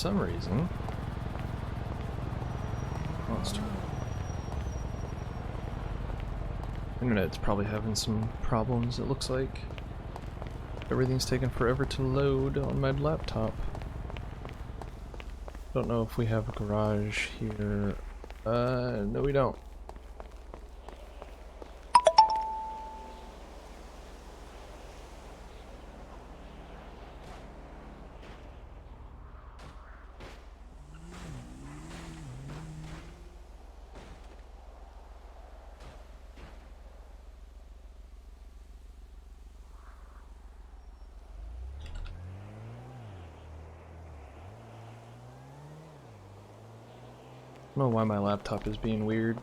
some reason... Internet's probably having some problems, it looks like. Everything's taking forever to load on my laptop. Don't know if we have a garage here. No we don't. I don't know why my laptop is being weird.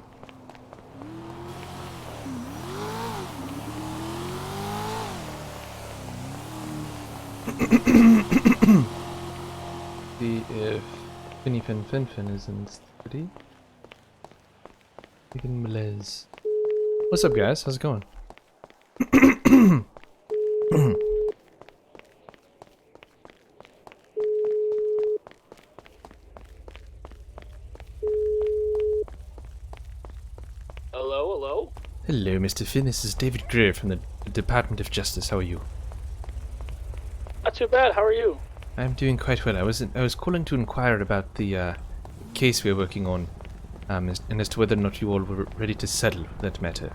See if Finny Fin Fin Fin is in the city. Freaking Melez. What's up, guys? How's it going? Hello, Mr. Finn. This is David Greer from the Department of Justice. How are you? Not too bad. How are you? I'm doing quite well. I was calling to inquire about the case we're working on, and as to whether or not you all were ready to settle that matter.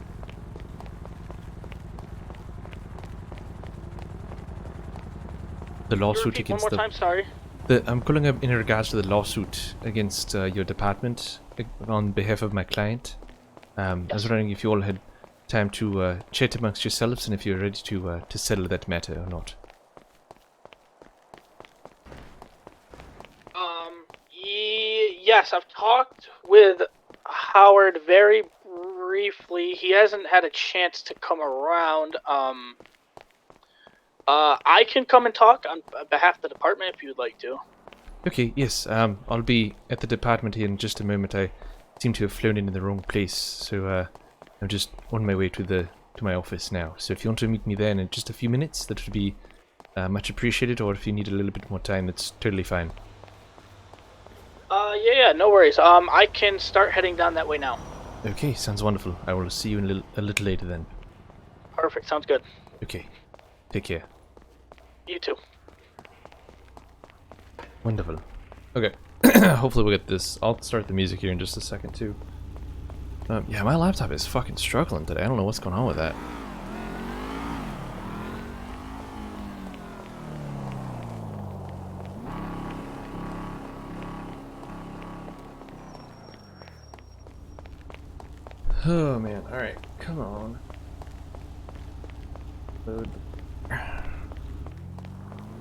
The lawsuit against one more time, sorry. I'm calling up in regards to the lawsuit against your department on behalf of my client. I was wondering if you all had time to chat amongst yourselves and if you're ready to settle that matter or not. Yes, I've talked with Howard very briefly. He hasn't had a chance to come around. I can come and talk on behalf of the department if you'd like to. Okay, yes, I'll be at the department here in just a moment. I seem to have flown in the wrong place, so I'm just on my way to my office now. So if you want to meet me there in just a few minutes, that would be much appreciated, or if you need a little bit more time, that's totally fine. Yeah, no worries. I can start heading down that way now. Okay, sounds wonderful. I will see you in a little later then. Perfect, sounds good. Okay, take care. You too. Wonderful. Okay, hopefully we'll get this. I'll start the music here in just a second too. Yeah, my laptop is fucking struggling today. I don't know what's going on with that. Oh man, alright, come on. Load.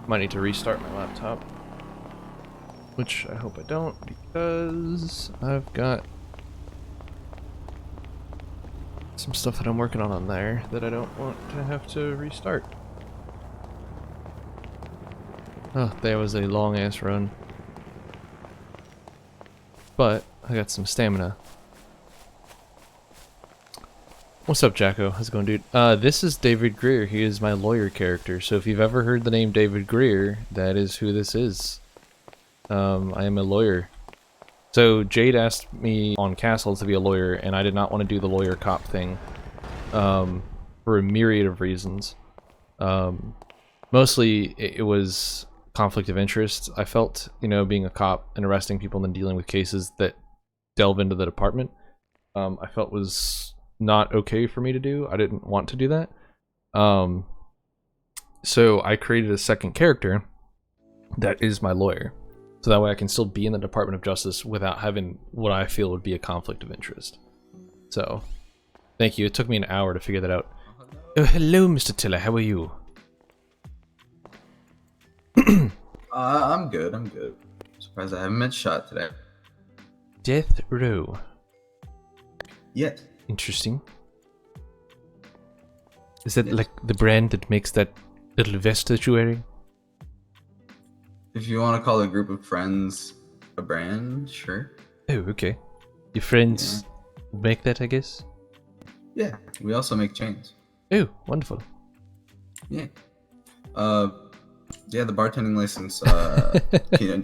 Might need to restart my laptop. Which I hope I don't, because I've got some stuff that I'm working on there that I don't want to have to restart. Oh, that was a long ass run. But I got some stamina. What's up, Jacko? How's it going, dude? This is David Greer. He is my lawyer character. So if you've ever heard the name David Greer, that is who this is. I am a lawyer. So Jade asked me on Castle to be a lawyer, and I did not want to do the lawyer cop thing. For a myriad of reasons. Mostly it was conflict of interest. I felt, you know, being a cop and arresting people and then dealing with cases that delve into the department, I felt was not okay for me to do. I didn't want to do that. So I created a second character that is my lawyer. So that way I can still be in the Department of Justice without having what I feel would be a conflict of interest. So, thank you. It took me an hour to figure that out. Oh, hello, Mr. Tiller. How are you? I'm good. I'm good. Surprised I haven't been shot today. Death Row. Yet. Interesting. Is that like the brand that makes that little vest that you're wearing? If you want to call a group of friends a brand, sure. Oh, okay. Your friends make that, I guess? Yeah, we also make chains. Oh, wonderful. Yeah. Yeah, the bartending license.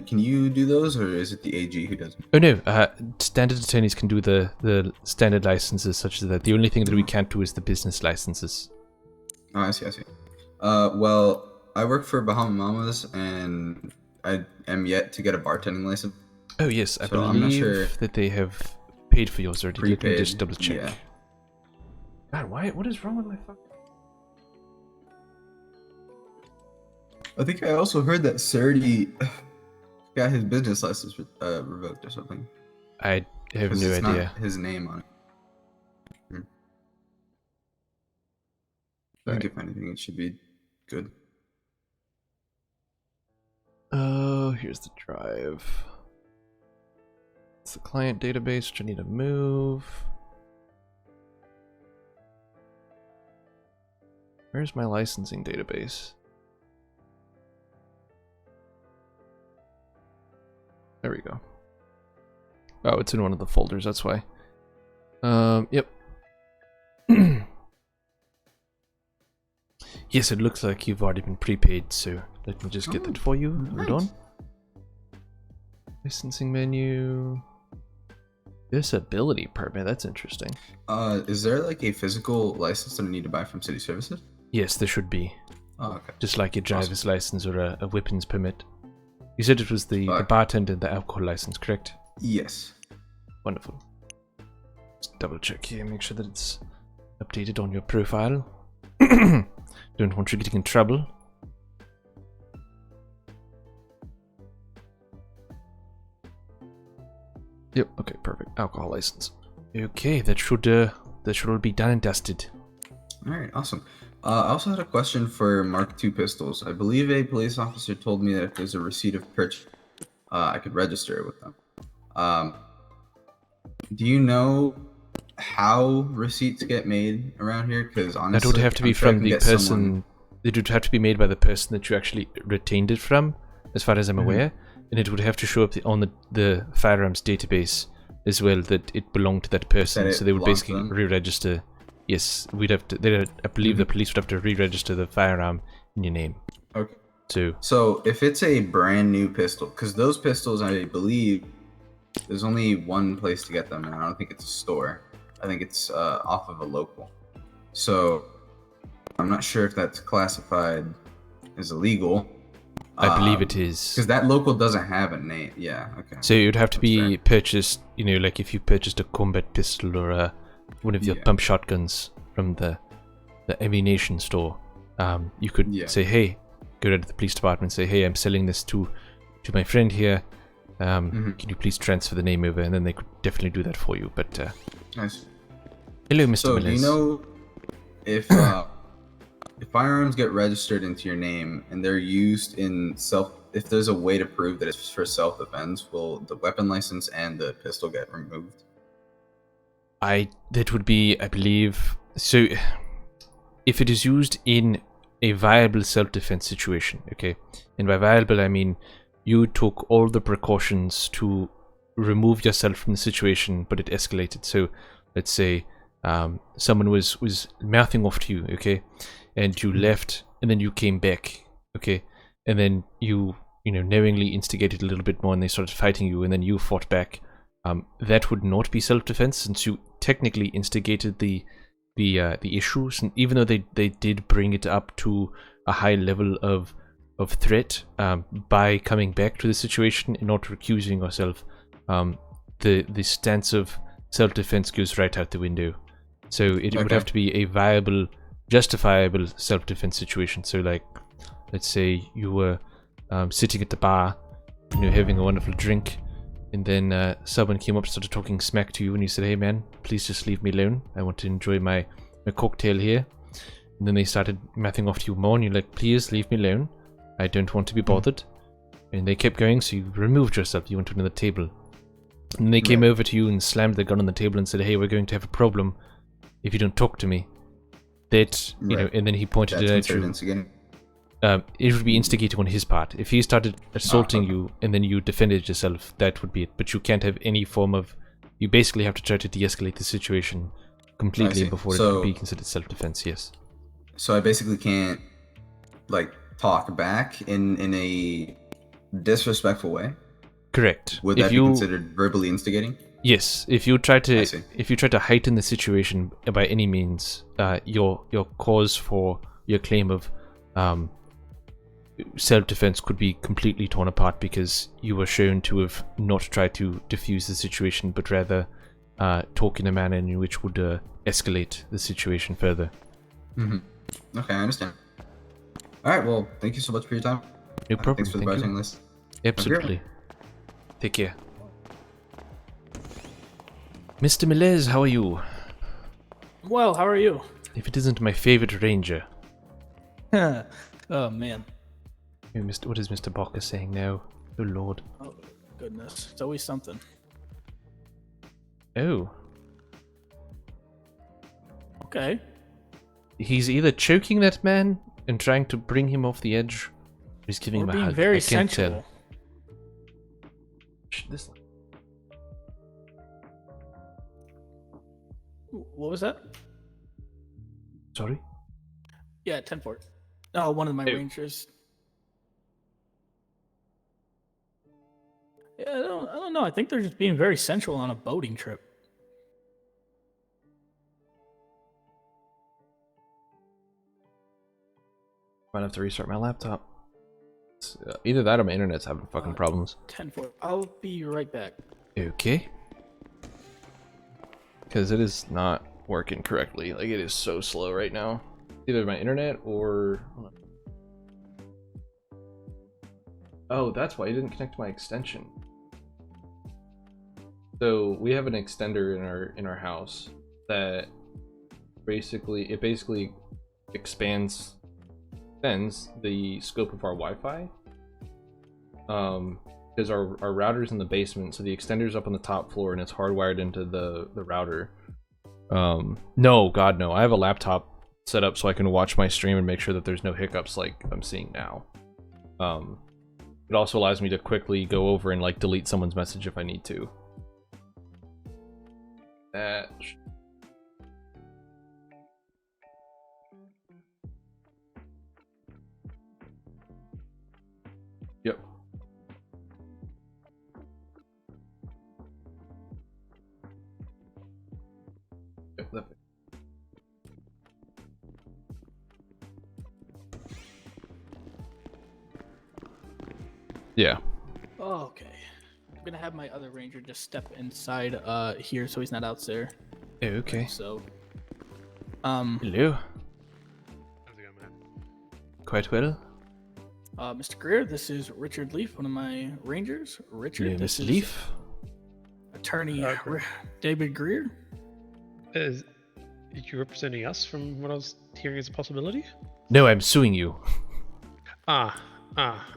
Can you do those, or is it the AG who does them? Oh no, standard attorneys can do the standard licenses such as that. The only thing that we can't do is the business licenses. Oh, I see. I see. Well, I work for Bahama Mamas, and I am yet to get a bartending license. Oh yes, I So I'm not sure. believe that they have paid for yours already. Let me Prepaid, just double check. yeah. God, why? What is wrong with my fuck? I think I also heard that Surdy got his business license revoked or something. I have 'Cause no it's idea. not his name on it. I think if anything, it should be good. Oh, here's the drive. It's the client database, which I need to move. Where's my licensing database? There we go. Oh, it's in one of the folders, that's why. Yep. Yes, it looks like you've already been prepaid, so let me just get that for you. Nice. Hold on. Licensing menu. Disability permit, that's interesting. Is there like a physical license that I need to buy from City Services? Yes, there should be. Oh, okay. Just like your driver's license or a weapons permit. You said it was the bartender and the alcohol license, correct? Yes. Wonderful. Just double check here, make sure that it's updated on your profile. Don't want you getting in trouble. Yep, okay, perfect. Alcohol license. Okay, that should all be done and dusted. Alright, awesome. I also had a question for Mark II pistols. I believe a police officer told me that if there's a receipt of purchase, I could register it with them. Do you know how receipts get made around here? Because honestly, that would have to be from the person. It would have to be made by the person that you actually retained it from, as far as I'm aware, and it would have to show up on the firearms database as well that it belonged to that person. So they would basically re-register. Yes, we'd have to. I believe the police would have to re-register the firearm in your name. Okay. So if it's a brand new pistol, because those pistols, I believe, there's only one place to get them, and I don't think it's a store. I think it's off of a local. So I'm not sure if that's classified as illegal. I believe it is. Because that local doesn't have a name. Yeah, okay. So it would have to be purchased, you know, like if you purchased a combat pistol or one of your pump shotguns from the ammunition store, you could say, hey, go to the police department and say, hey, I'm selling this to my friend here. Can you please transfer the name over? And then they could definitely do that for you. But nice. Hello, Mr. So Millers. do you know if firearms get registered into your name and they're used in if there's a way to prove that it's for self-defense, will the weapon license and the pistol get removed? That would be, I believe, so if it is used in a viable self-defense situation, okay, and by viable I mean you took all the precautions to remove yourself from the situation, but it escalated. So let's say someone was mouthing off to you, okay, and you left, and then you came back, okay, and then you knowingly instigated a little bit more, and they started fighting you, and then you fought back. That would not be self-defense, since you technically instigated the issues, and even though they did bring it up to a high level of threat by coming back to the situation and not recusing yourself, the stance of self-defense goes right out the window. So it would have to be a viable, justifiable self-defense situation. So like, let's say you were sitting at the bar, having a wonderful drink, and then someone came up and started talking smack to you, and you said, hey man, please just leave me alone, I want to enjoy my cocktail here. And then they started mouthing off to you more, and you're like, please leave me alone, I don't want to be bothered. And they kept going, so you removed yourself, you went to another table. And they came over to you and slammed their gun on the table and said, hey, we're going to have a problem if you don't talk to me. That, and then he pointed it at you. It would be instigating on his part. If he started assaulting you and then you defended yourself, that would be it. But you can't have any form of... You basically have to try to de-escalate the situation completely before it could be considered self-defense, yes. So I basically can't, like, talk back in a disrespectful way, Correct. would If that be you considered verbally instigating? Yes, if you try I to see. heighten the situation by any means, your cause for your claim of self-defense could be completely torn apart because you were shown to have not tried to diffuse the situation, but rather talk in a manner in which would escalate the situation further. Okay, I understand. All right. Well, thank you so much for your time. No problem. Thanks for the Thank you. bartending list. Absolutely. Take care. Mr. Melez, how are you? Well, how are you? If it isn't my favorite ranger. Oh man. Oh, what is Mr. Barker saying now? Oh lord. Oh goodness. It's always something. Oh. Okay. He's either choking that man and trying to bring him off the edge, or he's giving Or him a being hug. very I can't sensual. tell. This. What was that? Sorry? Yeah, 10-4. Oh, one of my Ew. rangers. Yeah, I don't know. I think they're just being very sensual on a boating trip. Might have to restart my laptop. Either that or my internet's having fucking problems. 10-4. I'll be right back. Okay. Because it is not working correctly. Like, it is so slow right now. Either my internet or... Oh, that's why I didn't connect my extension. So we have an extender in our house that basically extends the scope of our Wi-Fi. Because our router's in the basement, so the extender's up on the top floor and it's hardwired into the router. No, God no. I have a laptop set up so I can watch my stream and make sure that there's no hiccups like I'm seeing now. It also allows me to quickly go over and like delete someone's message if I need to. That. Yep. Yep. Yeah. Oh, okay. I'm gonna have my other ranger just step inside here so he's not out there. Okay. So Hello. How's it going, man? Quite well. Mr. Greer, this is Richard Leaf, one of my rangers. Richard, Hello, this Mr. is Leaf. Attorney Greer. David Greer. Are you representing us from what I was hearing as a possibility? No, I'm suing you. Quite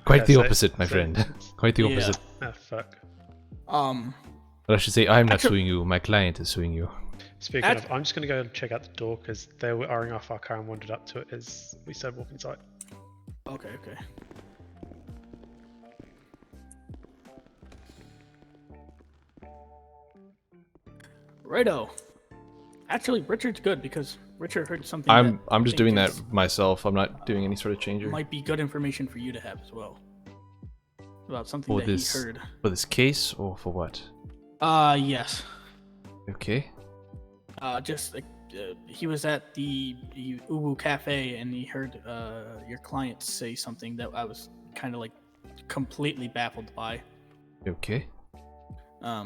Quite the opposite, my friend. Quite the Yeah. opposite. Ah, fuck. But I should say, I'm not Actually- suing you. My client is suing you. Speaking of, I'm just going to go and check out the door because they were eyeing off our car and wandered up to it as we started walking inside. Okay. Righto. Actually, Richard's good because Richard heard something. I'm I just think doing that is- myself. I'm not doing any sort of changer Might be good information for you to have as well. About something for that this he heard. for this case or for what? Yes. Okay. Just he was at the Ubu Cafe and he heard your client say something that I was kind of like completely baffled by. Okay. I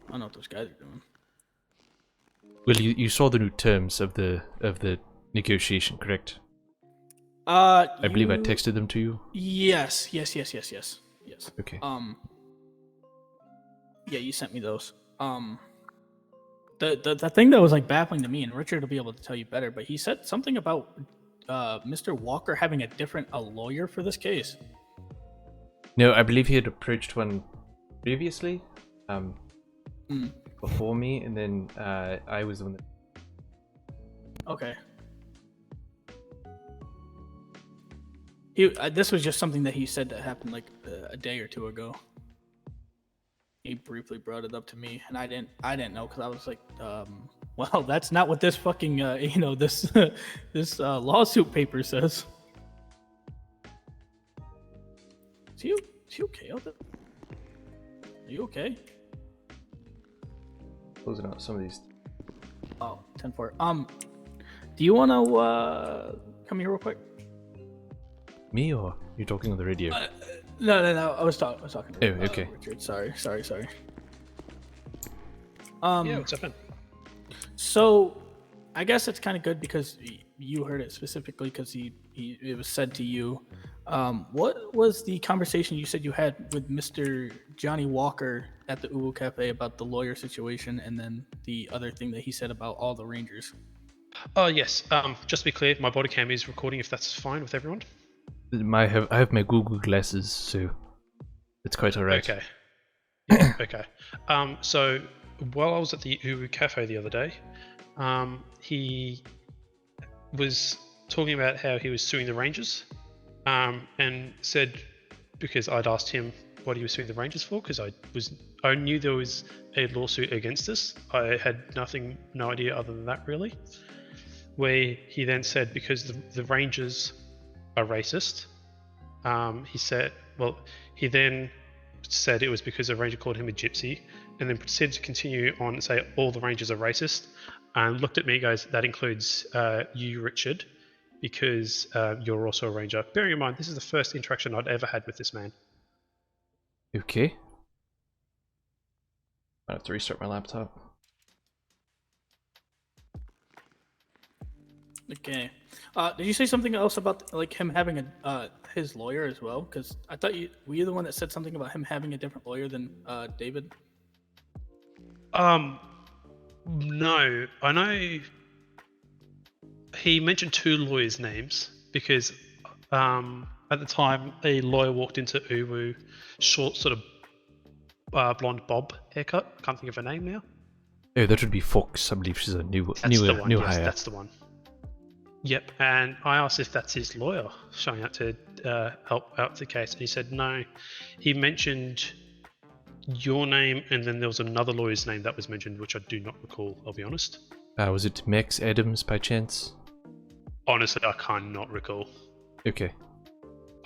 don't know what those guys are doing. Well, you saw the new terms of the negotiation, correct? I I believe I texted them to you. Yes. Okay. Yeah, you sent me those. The thing that was like baffling to me, and Richard will be able to tell you better, but he said something about Mr. Walker having a lawyer for this case. No, I believe he had approached one previously, before me, and then I was the one that... Okay. This was just something that he said that happened like a day or two ago. He briefly brought it up to me, and I didn't know because I was like, well, that's not what this fucking this this lawsuit paper says. he okay? Are you okay? Closing out some of these. Oh, 10-4. Do you want to come here real quick? Me or you're talking on the radio? No. I was talking. Oh, okay. Richard. Sorry. Yeah, what's up, man? So, I guess it's kind of good because you heard it specifically because it was said to you. What was the conversation you said you had with Mr. Johnny Walker at the Uwu Cafe about the lawyer situation, and then the other thing that he said about all the Rangers? Oh, yes. Just to be clear, my body cam is recording if that's fine with everyone. I have my Google glasses, so it's quite alright. Okay. Yeah, okay. So while I was at the Uwu Cafe the other day, he was talking about how he was suing the Rangers, and said, because I'd asked him what he was suing the Rangers for, because I knew there was a lawsuit against us. I had no idea other than that, really. Where he then said, because the Rangers are racist, he then said it was because a Ranger called him a gypsy, and then proceeded to continue on and say all the Rangers are racist, and looked at me and goes, that includes you, Richard, because you're also a Ranger. Bearing in mind, this is the first interaction I'd ever had with this man. Okay. I have to restart my laptop. Okay. Did you say something else about like him having his lawyer as well? Because I thought were you the one that said something about him having a different lawyer than David? No, I know he mentioned two lawyers' names because at the time a lawyer walked into Uwu, short sort of blonde bob haircut. Can't think of her name now. Oh, that would be Fox. I believe she's a new Yes, hire. that's the one. Yep, and I asked if that's his lawyer showing up to help out the case, and he said no. He mentioned your name, and then there was another lawyer's name that was mentioned, which I do not recall, I'll be honest. Was it Max Adams by chance? Honestly, I cannot recall. Okay.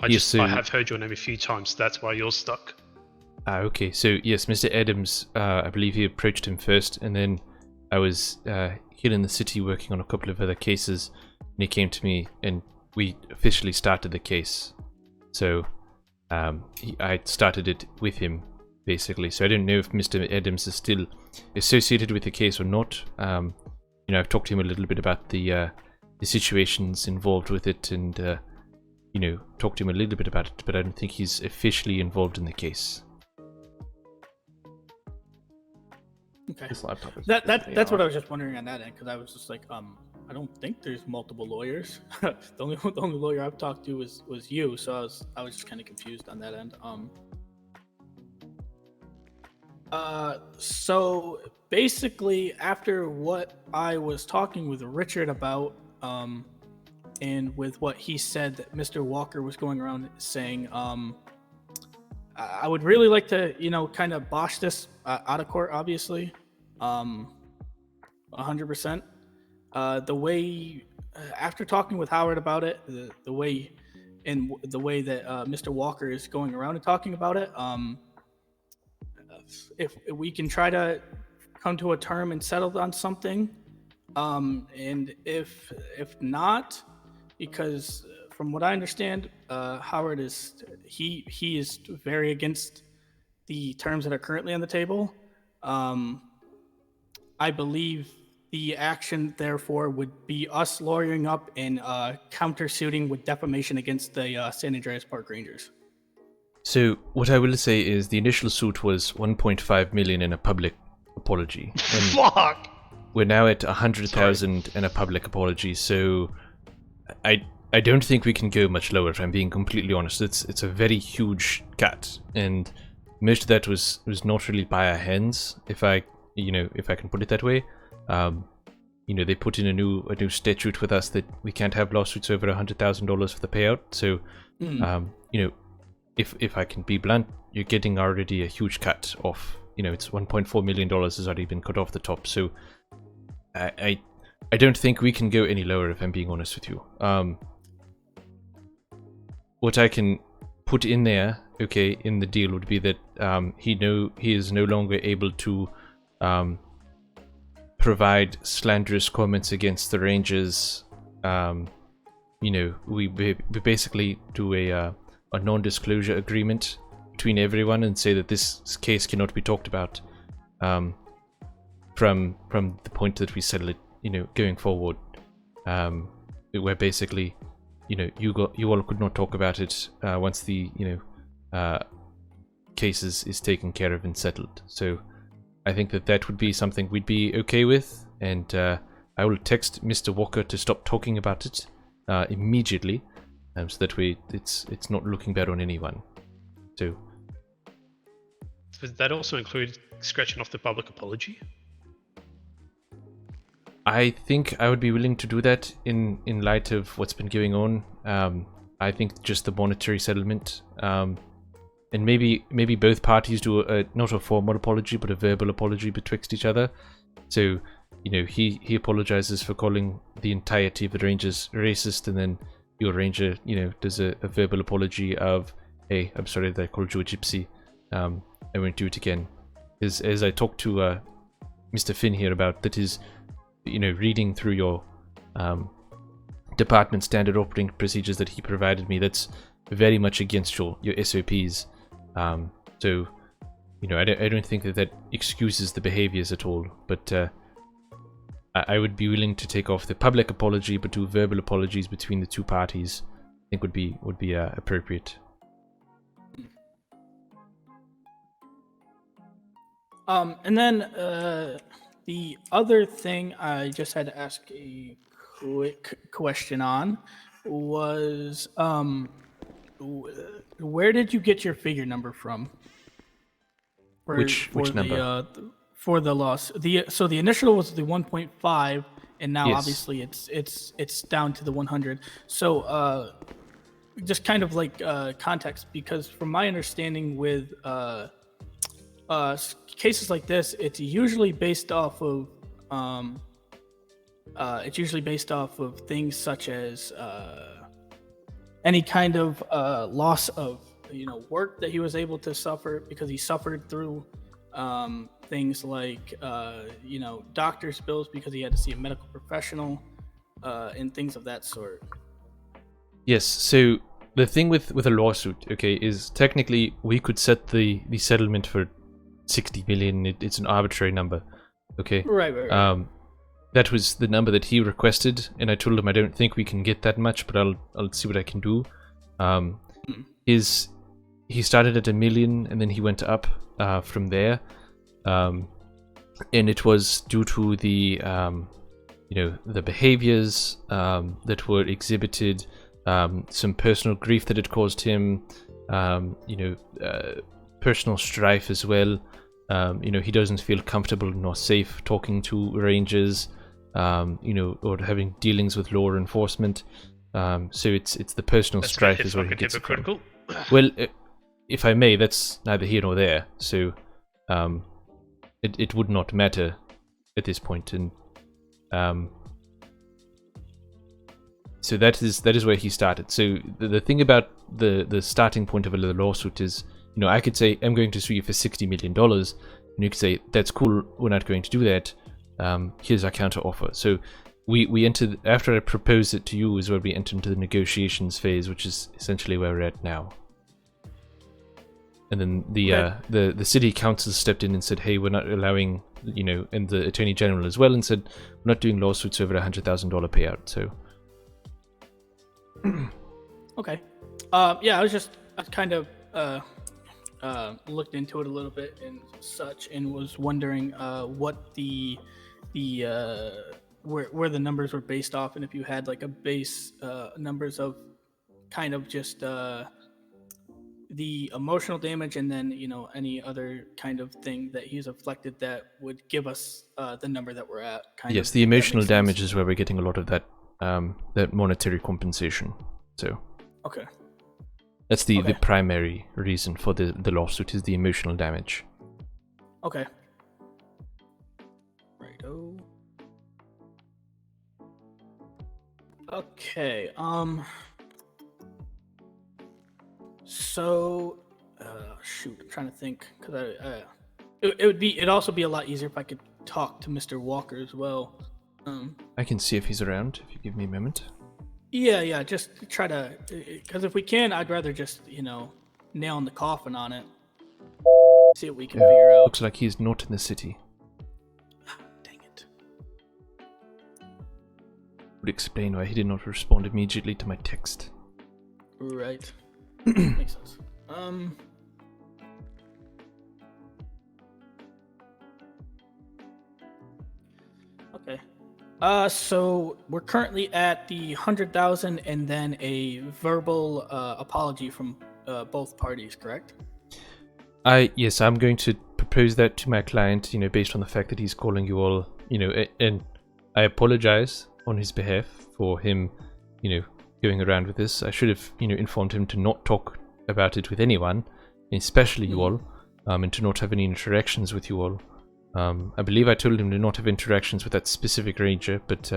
I have heard your name a few times, so that's why you're stuck. Okay. So yes, Mr. Adams, I believe he approached him first, and then I was here in the city working on a couple of other cases, and he came to me, and we officially started the case. So I started it with him, basically. So I don't know if Mr. Adams is still associated with the case or not. I've talked to him a little bit about the situations involved with it, and talked to him a little bit about it, but I don't think he's officially involved in the case. Okay. This laptop is That's what I was just wondering on that end, because I was just like, I don't think there's multiple lawyers. the only lawyer I've talked to was you, so I was just kind of confused on that end. So basically, after what I was talking with Richard about, and with what he said that Mr. Walker was going around saying, I would really like to, kind of bosh this out of court, obviously, 100%. The way, after talking with Howard about it, the way that Mr. Walker is going around and talking about it, if we can try to come to a term and settle on something, and if not, because from what I understand, Howard is very against the terms that are currently on the table. I believe the action, therefore, would be us lawyering up and countersuiting with defamation against the San Andreas Park Rangers. So what I will say is the initial suit was 1.5 million in a public apology. Fuck! We're now at 100,000 in a public apology, so I don't think we can go much lower, if I'm being completely honest. It's a very huge cut, and most of that was not really by our hands, if I can put it that way. They put in a new statute with us that we can't have lawsuits over $100,000 for the payout. So, if I can be blunt, you're getting already a huge cut off. It's $1.4 million has already been cut off the top. So, I don't think we can go any lower, if I'm being honest with you. What I can put in there okay, in the deal would be that he is no longer able to provide slanderous comments against the Rangers. We basically do a non-disclosure agreement between everyone and say that this case cannot be talked about from the point that we settle it, going forward. Where basically, you all could not talk about it once the case is taken care of and settled. So I think that would be something we'd be okay with, and I will text Mr. Walker to stop talking about it immediately, so that way it's not looking bad on anyone. So Does that also include scratching off the public apology? I think I would be willing to do that in light of what's been going on. I think just the monetary settlement, and maybe both parties do not a formal apology but a verbal apology betwixt each other. So he apologizes for calling the entirety of the Rangers racist, and then your Ranger does a verbal apology of, hey, I'm sorry that I called you a gypsy. I won't do it again. As I talked to Mr. Finn here about that, is reading through your department standard operating procedures that he provided me, that's very much against your SOPs. So I don't think that excuses the behaviors at all, but I would be willing to take off the public apology but do verbal apologies between the two parties. I think would be appropriate. And then the other thing I just had to ask a quick question on was, where did you get your figure number from? Which number? For the loss. So the initial was the 1.5, and now Yes. obviously it's down to the 100. So just kind of like context, because from my understanding with cases like this, it's usually based off of things such as any kind of loss of work that he was able to suffer, because he suffered through things like doctor's bills because he had to see a medical professional and things of that sort. Yes, so the thing with a lawsuit, okay, is technically we could set the settlement for 60 million. It's an arbitrary number, okay? Right. That was the number that he requested, and I told him I don't think we can get that much, but I'll see what I can do. He started at 1 million, and then he went up from there, and it was due to the the behaviors that were exhibited, some personal grief that it caused him, personal strife as well. He doesn't feel comfortable nor safe talking to Rangers, or having dealings with law enforcement. So it's the personal That's strife it's is where he fucking gets it from. hypocritical. Well, if I may, that's neither here nor there. So it would not matter at this point, and so that is where he started. So the thing about the starting point of a lawsuit is, I could say I'm going to sue you for $60 million, and you could say that's cool, we're not going to do that. Here's our counter offer. So we entered, after I proposed it to you, is where we entered into the negotiations phase, which is essentially where we're at now. And then the city council stepped in and said, hey, we're not allowing, and the attorney general as well, and said we're not doing lawsuits over $100,000 payout. So Okay. Yeah, I kind of looked into it a little bit and such, and was wondering what the where the numbers were based off, and if you had like a base numbers of kind of just the emotional damage, and then any other kind of thing that he's afflicted that would give us the number that we're at. Yes, the emotional damage is where we're getting a lot of that monetary compensation. So okay. That's the primary reason for the lawsuit, is the emotional damage. Okay. Righto. Okay. So Shoot, I'm trying to think because it'd also be a lot easier if I could talk to Mr. Walker as well. I can see if he's around, if you give me a moment. Yeah, just try to, because if we can, I'd rather just nail in the coffin on it. See what we can figure out. Looks like he's not in the city. Dang it. Would explain why he did not respond immediately to my text. Right. Makes sense. Okay. So we're currently at the 100,000 and then a verbal apology from both parties, correct? Yes, I'm going to propose that to my client, based on the fact that he's calling you all, and I apologize on his behalf for him, going around with this. I should have, informed him to not talk about it with anyone, especially you all, and to not have any interactions with you all. I believe I told him to not have interactions with that specific ranger, but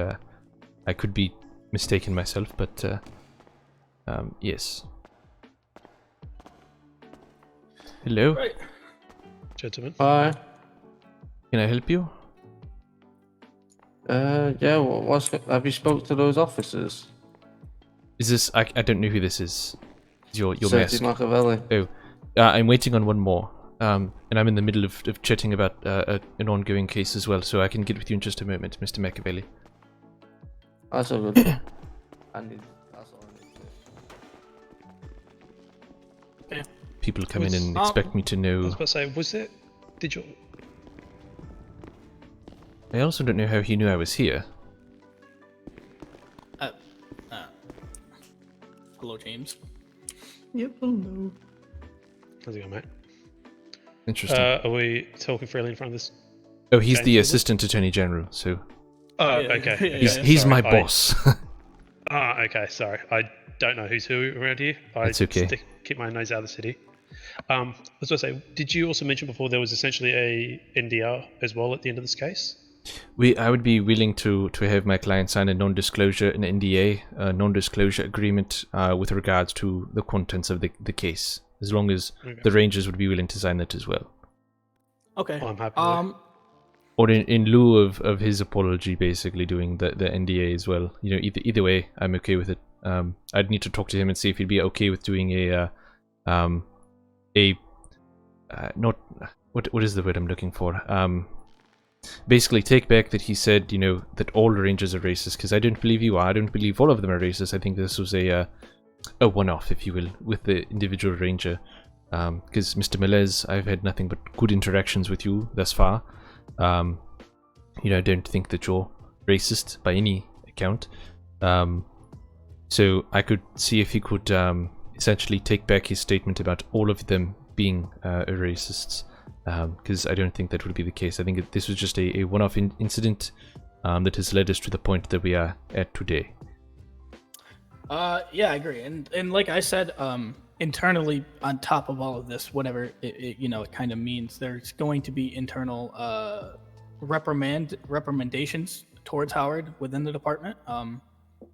I could be mistaken myself, but yes. Hello? Right. Gentlemen. Hi. Can I help you? Yeah, have you spoke to those officers? Is this... I don't know who this is. Your Sergeant mask. Machiavelli. Oh, I'm waiting on one more. And I'm in the middle of chatting about an ongoing case as well, so I can get with you in just a moment, Mr. Machiavelli. That's all good. That's all I need to Okay. People come in Was- and expect me to I know... was about to say, was there? Did you? I also don't know how he knew I was here. Hello, James. Yep, hello. How's it going, mate? Interesting. Are we talking freely in front of this? Oh, he's okay, the is it? Assistant Attorney General, so... Oh, Yeah, okay. yeah, He's, yeah. he's Sorry, my boss. Okay. Sorry, I don't know who's who around here. It's okay. Keep my nose out of the city. I was going to say, did you also mention before there was essentially a NDR as well at the end of this case? I would be willing to have my client sign a non-disclosure, an NDA, a non-disclosure agreement with regards to the contents of the case, as long as Okay. the Rangers would be willing to sign that as well. Okay. I'm happy with Or in lieu of his apology, basically doing the NDA as well. Either way, I'm okay with it. I'd need to talk to him and see if he'd be okay with doing not what is the word I'm looking for? Basically take back that he said, that all Rangers are racist, because I don't believe you are. I don't believe all of them are racist. I think this was a one-off, if you will, with the individual Ranger. Because Mr. Melez, I've had nothing but good interactions with you thus far. I don't think that you're racist by any account. So I could see if he could essentially take back his statement about all of them being racists. Because I don't think that would be the case. I think this was just a one-off incident that has led us to the point that we are at today. Yeah, I agree. And like I said, internally, on top of all of this, whatever it kind of means, there's going to be internal recommendations towards Howard within the department.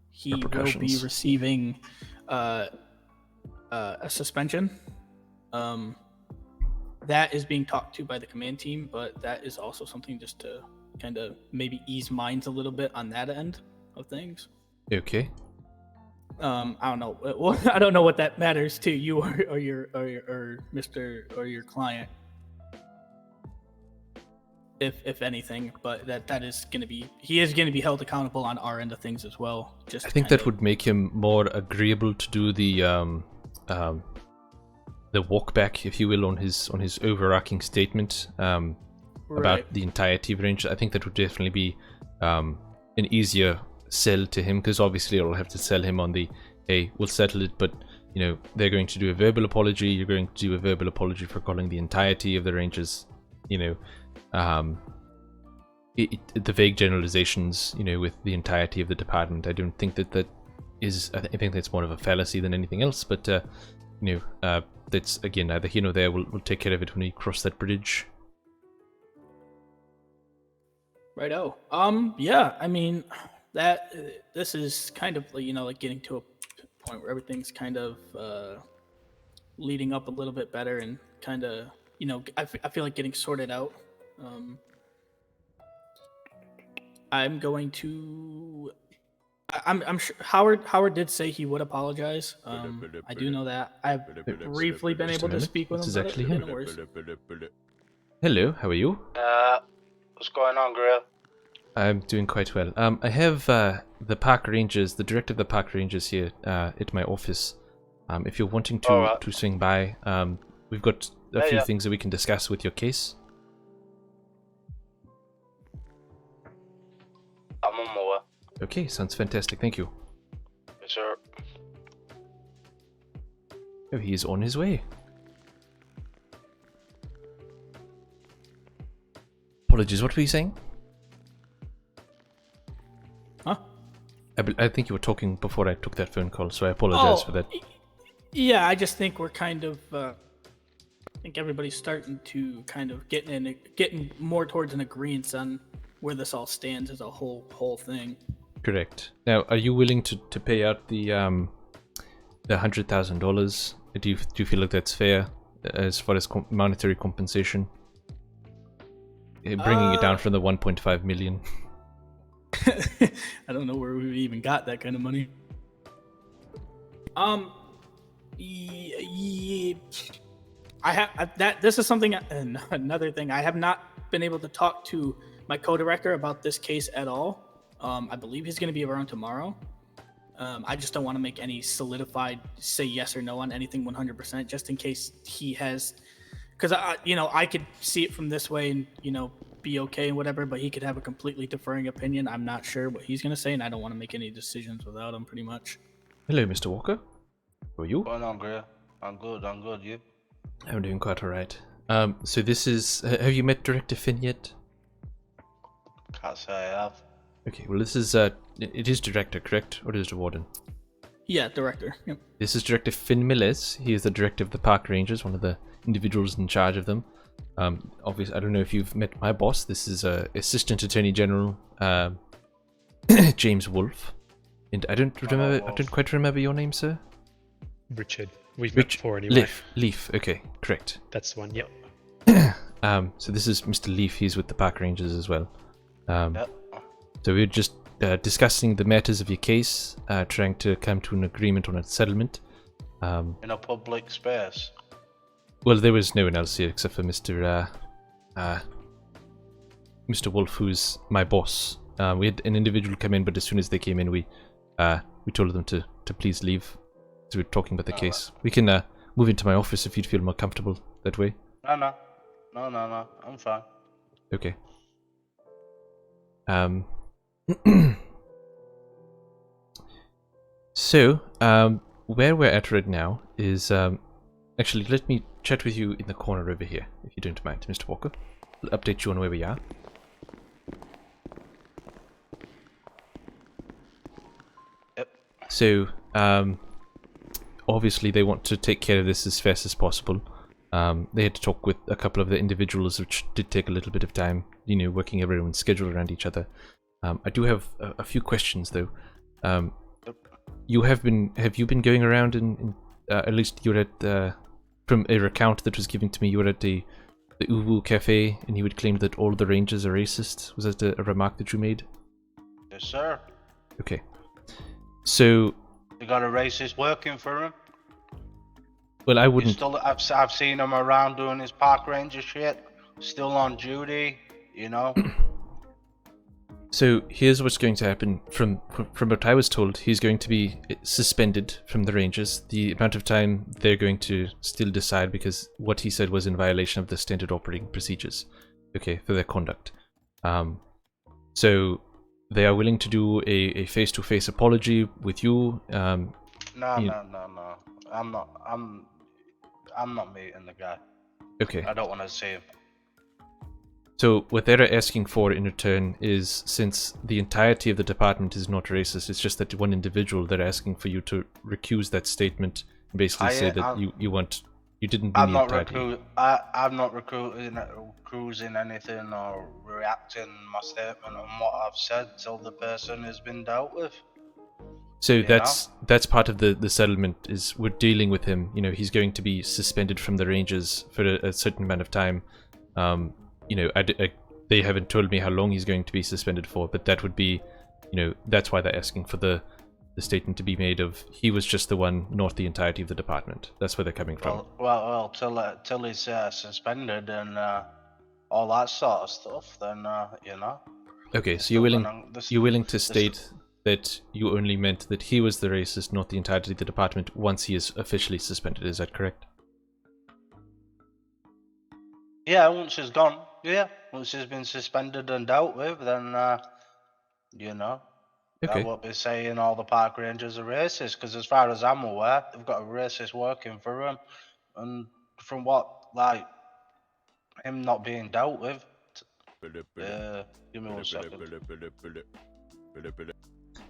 He will be Repercussions. receiving a suspension. That is being talked to by the command team, but that is also something just to kind of maybe ease minds a little bit on that end of things. Okay. I don't know. Well, I don't know what that matters to you or your Mr. or your client, if anything. But that is going to be, he is going to be held accountable on our end of things as well. Just I think that would make him more agreeable to do the walk back, if you will, on his overarching statement about the entirety of Rangers. I think that would definitely be an easier sell to him, because obviously I'll have to sell him on the, hey, we'll settle it, but they're going to do a verbal apology. You're going to do a verbal apology for calling the entirety of the Rangers. The vague generalizations, with the entirety of the department. I don't think that is. I think that's more of a fallacy than anything else. But that's again neither here nor there. We'll take care of it when we cross that bridge. Righto. Yeah. I mean, this is kind of like getting to a point where everything's kind of leading up a little bit better and kind of, I feel like getting sorted out. I'm going to. I'm sure Howard did say he would apologize. I do know that. I've briefly been Just a able to minute. speak with This him is about actually it. him. No worries. Hello, how are you? What's going on, Greer? I'm doing quite well. I have the park rangers, the director of the park rangers here at my office. If you're wanting to Alright. to swing by, we've got a Yeah, few yeah. things that we can discuss with your case. I'm on my way. Okay, sounds fantastic. Thank you. Yes, sir. Oh, he's on his way. Apologies. What were you saying? Huh? I think you were talking before I took that phone call, so I apologize for that. Yeah, I just think we're kind of. I think everybody's starting to kind of getting more towards an agreement on where this all stands as a whole thing. Correct. Now, are you willing to pay out the $100,000? Do you feel like that's fair as far as monetary compensation? Bringing it down from the 1.5 million. I don't know where we even got that kind of money. This is something. Another thing, I have not been able to talk to my co-director about this case at all. I believe he's going to be around tomorrow. I just don't want to make any solidified say yes or no on anything 100%, just in case he has, because I could see it from this way and be okay and whatever, but he could have a completely differing opinion. I'm not sure what he's going to say, and I don't want to make any decisions without him, pretty much. Hello, Mr. Walker. How are you? What's going on, Greer? I'm good, you? I'm doing quite alright. So this is... have you met Director Finn yet? Can't say I have. Okay, well this is... it is Director, correct? Or is it Warden? Yeah, director. Yep. This is Director Finn Millers. He is the director of the Park Rangers, one of the individuals in charge of them. Obviously, I don't know if you've met my boss. This is Assistant Attorney General James Wolfe. And I don't quite remember your name, sir. Richard. We've met before anyway. Leaf. Okay, correct. That's the one. Yep. So this is Mr. Leaf. He's with the Park Rangers as well. Yep. So we're just discussing the matters of your case, trying to come to an agreement on a settlement. In a public space. Well, there was no one else here except for Mr. Wolf, who's my boss. We had an individual come in, but as soon as they came in, we told them to please leave. So we're talking about the case. We can move into my office if you'd feel more comfortable that way. No. I'm fine. Okay. So, where we're at right now is actually, let me chat with you in the corner over here, if you don't mind, Mr. Walker. I'll update you on where we are. Yep. So, obviously they want to take care of this as fast as possible. They had to talk with a couple of the individuals, which did take a little bit of time, working everyone's schedule around each other. I do have a few questions, though. Have you been going around and at least you were at, from a recount that was given to me, you were at the Uwu Cafe, and you would claim that all the rangers are racist. Was that a remark that you made? Yes, sir. Okay. So... You got a racist working for him? Well, I wouldn't... I've seen him around doing his park ranger shit. Still on duty, So here's what's going to happen. From what I was told, he's going to be suspended from the Rangers. The amount of time they're going to still decide, because what he said was in violation of the standard operating procedures, okay, for their conduct. So they are willing to do a face-to-face apology with you. No. I'm not meeting the guy. Okay. I don't want to see him. So what they're asking for in return is, since the entirety of the department is not racist, it's just that one individual, they're asking for you to recuse that statement and basically say that you didn't mean the entirety. I'm not recruiting anything or reacting my statement on what I've said till the person has been dealt with. So You that's part of the settlement. Is we're dealing with him. You know, he's going to be suspended from the Rangers for a certain amount of time. You know, they haven't told me how long he's going to be suspended for, but that would be, you know, that's why they're asking for the statement to be made of he was just the one, not the entirety of the department. That's where they're coming from. Well, till he's suspended and all that sort of stuff, then you know. Okay, so still you're willing to state that you only meant that he was the racist, not the entirety of the department, once he is officially suspended. Is that correct? Yeah, once he's gone. Yeah, once he's been suspended and dealt with, then you know. Okay. I won't be saying all the park rangers are racist, because as far as I'm aware, they've got a racist working for them, and from what like him not being dealt with. Give me 1 second.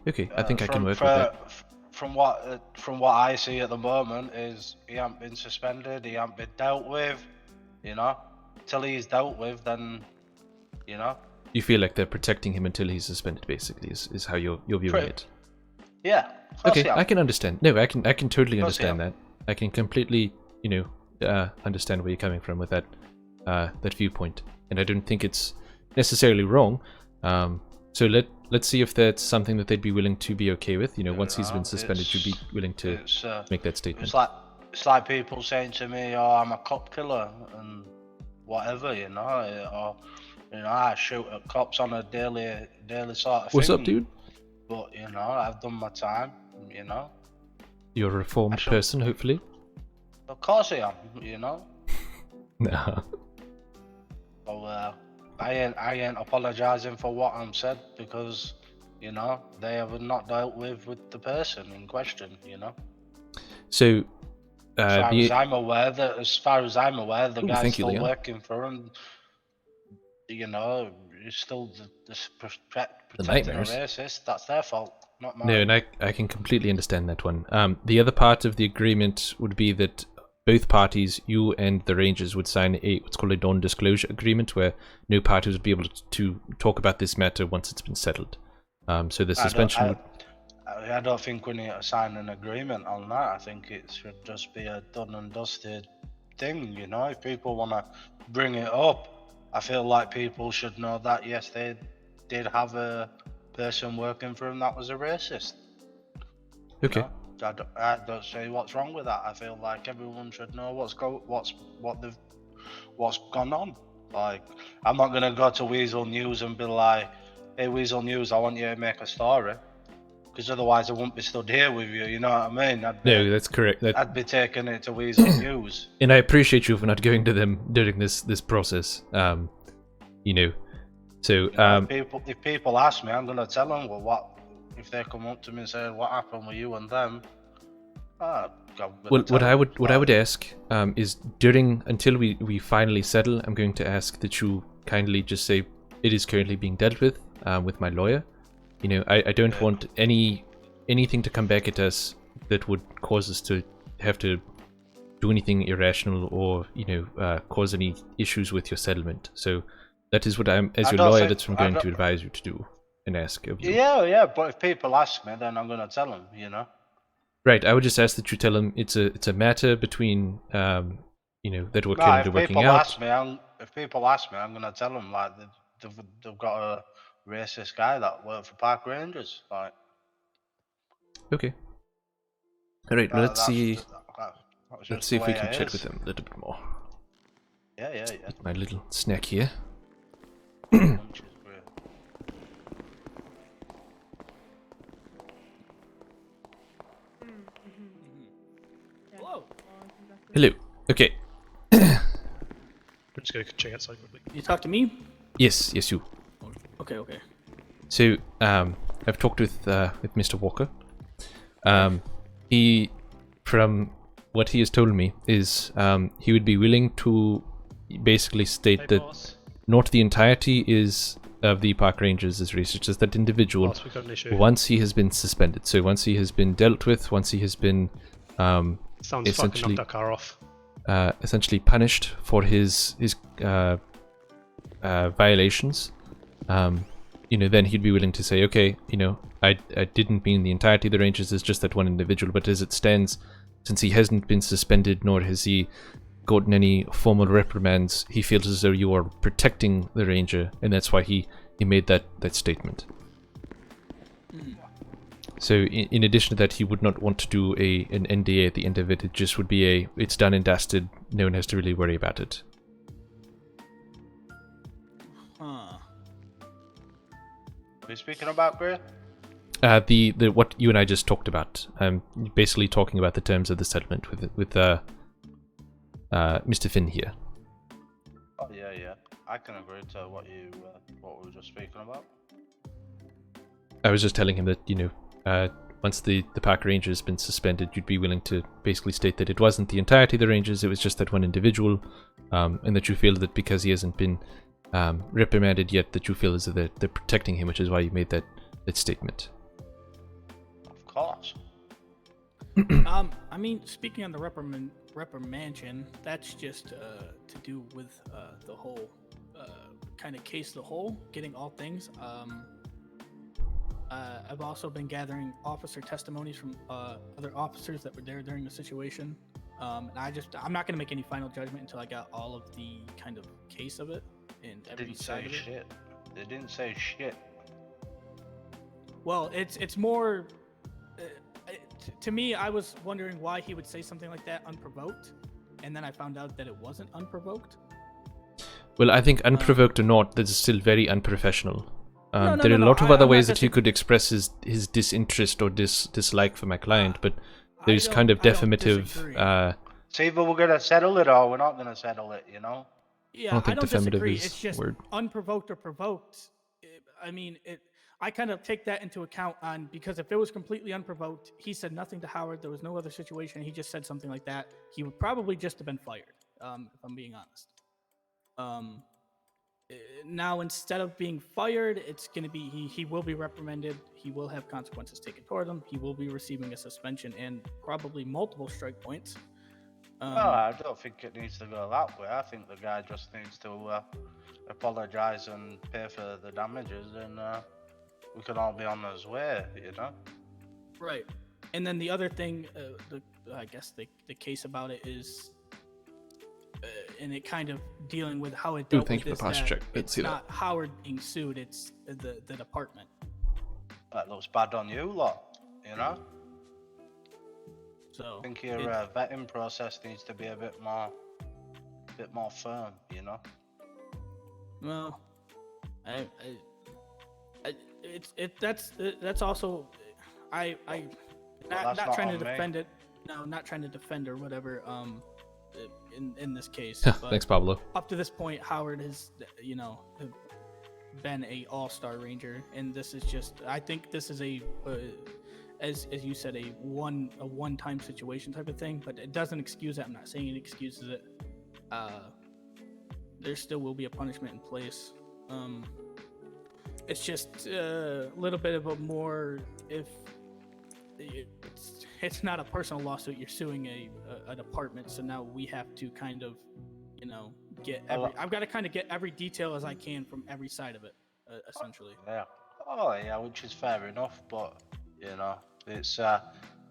Okay, I think I can work with that. From what I see at the moment is he hasn't been suspended, he hasn't been dealt with, you know. Till he's dealt with, then, you know. You feel like they're protecting him until he's suspended, basically, is how you're viewing it. Yeah. Okay, I can understand. No, I can totally understand yeah. that. I can completely, you know, understand where you're coming from with that that viewpoint, and I don't think it's necessarily wrong. So let's see if that's something that they'd be willing to be okay with. You know, once he's been suspended, you'd be willing to make that statement. It's like people saying to me, "Oh, I'm a cop killer," and whatever, you know, or you know, I shoot at cops on a daily sort of What's thing. up, dude? But you know, I've done my time. You know. You're a reformed person, hopefully. Of course I am. You know. No. So I ain't apologising for what I'm said, because you know they have not dealt with the person in question. You know. So. As far as I'm aware, the guy's still Leon. working for him. You know, he's still protecting a nightmares. racist. That's their fault, not mine. No, and I can completely understand that one. The other part of the agreement would be that both parties, you and the Rangers, would sign what's called a non-disclosure agreement, where no party would be able to talk about this matter once it's been settled. So the suspension. I don't think we need to sign an agreement on that. I think it should just be a done and dusted thing. You know, if people want to bring it up, I feel like people should know that yes, they did have a person working for them that was a racist. Okay. You know? I don't see what's wrong with that. I feel like everyone should know what's gone on. Like, I'm not gonna go to Weasel News and be like, "Hey, Weasel News, I want you to make a story," because otherwise I wouldn't be stood here with you. You know what I mean? No, that's correct. I'd be taking it to Weasel News. And I appreciate you for not going to them during this process. You know, so if people ask me, I'm gonna tell them. Well, what if they come up to me and say, "What happened with you and them?" What I would ask is until we finally settle, I'm going to ask that you kindly just say it is currently being dealt with my lawyer. You know, I don't want anything to come back at us that would cause us to have to do anything irrational or, you know, cause any issues with your settlement. So that is what as your lawyer, that's what I'm going to advise you to do and ask of you. Yeah, but if people ask me, then I'm going to tell them, you know. Right, I would just ask that you tell them it's a matter between, you know, that we're currently working out. If people ask me, I'm going to tell them, like, they've got a racist guy that worked for Park Rangers, like. Okay. All right, well, let's see if we can chat with them a little bit more. Yeah. My little snack here. Hello. Hello. Okay. We're just going to check outside quickly. You talk to me? Yes, you. Okay. So, I've talked with Mr. Walker. He, from what he has told me, is he would be willing to basically state Hey, that boss. not the entirety of the park rangers is racist, just that individual. Boss, we've got an issue. Once he has been suspended, so once he has been dealt with, once he has been Someone's fucking knocked our car off. essentially punished for his violations, you know, then he'd be willing to say, okay, you know, I didn't mean the entirety of the Rangers, it's just that one individual, but as it stands, since he hasn't been suspended nor has he gotten any formal reprimands, he feels as though you are protecting the Ranger, and that's why he made that statement. So in addition to that, he would not want to do an NDA at the end of it. It just would be it's done and dusted, no one has to really worry about it. Huh. What are you speaking about, Greer? The what you and I just talked about. Basically talking about the terms of the settlement with Mr. Finn here. Oh yeah. I can agree to what we were just speaking about. I was just telling him that, once the park ranger has been suspended, you'd be willing to basically state that it wasn't the entirety of the rangers, it was just that one individual, and that you feel that because he hasn't been reprimanded yet, that you feel as though they're protecting him, which is why you made that statement. Of course. I mean, speaking on the reprimandation, that's just to do with the whole kind of case, the whole, getting all things. I've also been gathering officer testimonies from other officers that were there during the situation. And I'm not going to make any final judgment until I got all of the kind of case of it and every side of it. Shit. They didn't say shit. Well, it's more. To me, I was wondering why he would say something like that unprovoked, and then I found out that it wasn't unprovoked. Well, I think unprovoked or not, that's still very unprofessional. No, there are a lot of other I'm ways not that he could express his disinterest or dislike for my client, but I there's don't- kind of I don't definitive. disagree. It's either we're gonna settle it or we're not gonna settle it. Yeah, I don't think definitive disagree. is It's just word. unprovoked or provoked. I mean, I kind of take that into account because if it was completely unprovoked, he said nothing to Howard. There was no other situation. He just said something like that. He would probably just have been fired. If I'm being honest. Now instead of being fired, it's going to be he will be reprimanded. He will have consequences taken toward him. He will be receiving a suspension and probably multiple strike points. No, I don't think it needs to go that way. I think the guy just needs to apologize and pay for the damages, and we can all be on his way. Right. And then the other thing, I guess the case about it is, and it kind of dealing with how it dealt thank with you for is the posture that check. Let's it's see that. not Howard being sued, it's the department. That looks bad on you lot. So I think your vetting process needs to be a bit more firm. well, that's also not that's not not trying to on me. defend it. No, not trying to defend or whatever. In this case, but Thanks, Pablo. up to this point, Howard has been a all-star ranger, and this is just. I think this is as you said, a one-time situation type of thing, but it doesn't excuse it. I'm not saying it excuses it. There still will be a punishment in place. It's just a little bit of a more if it's not a personal lawsuit. You're suing a department, so now we have to kind of get I've got to kind of get every detail as I can from every side of it, essentially. Yeah. Oh yeah, which is fair enough, but it's I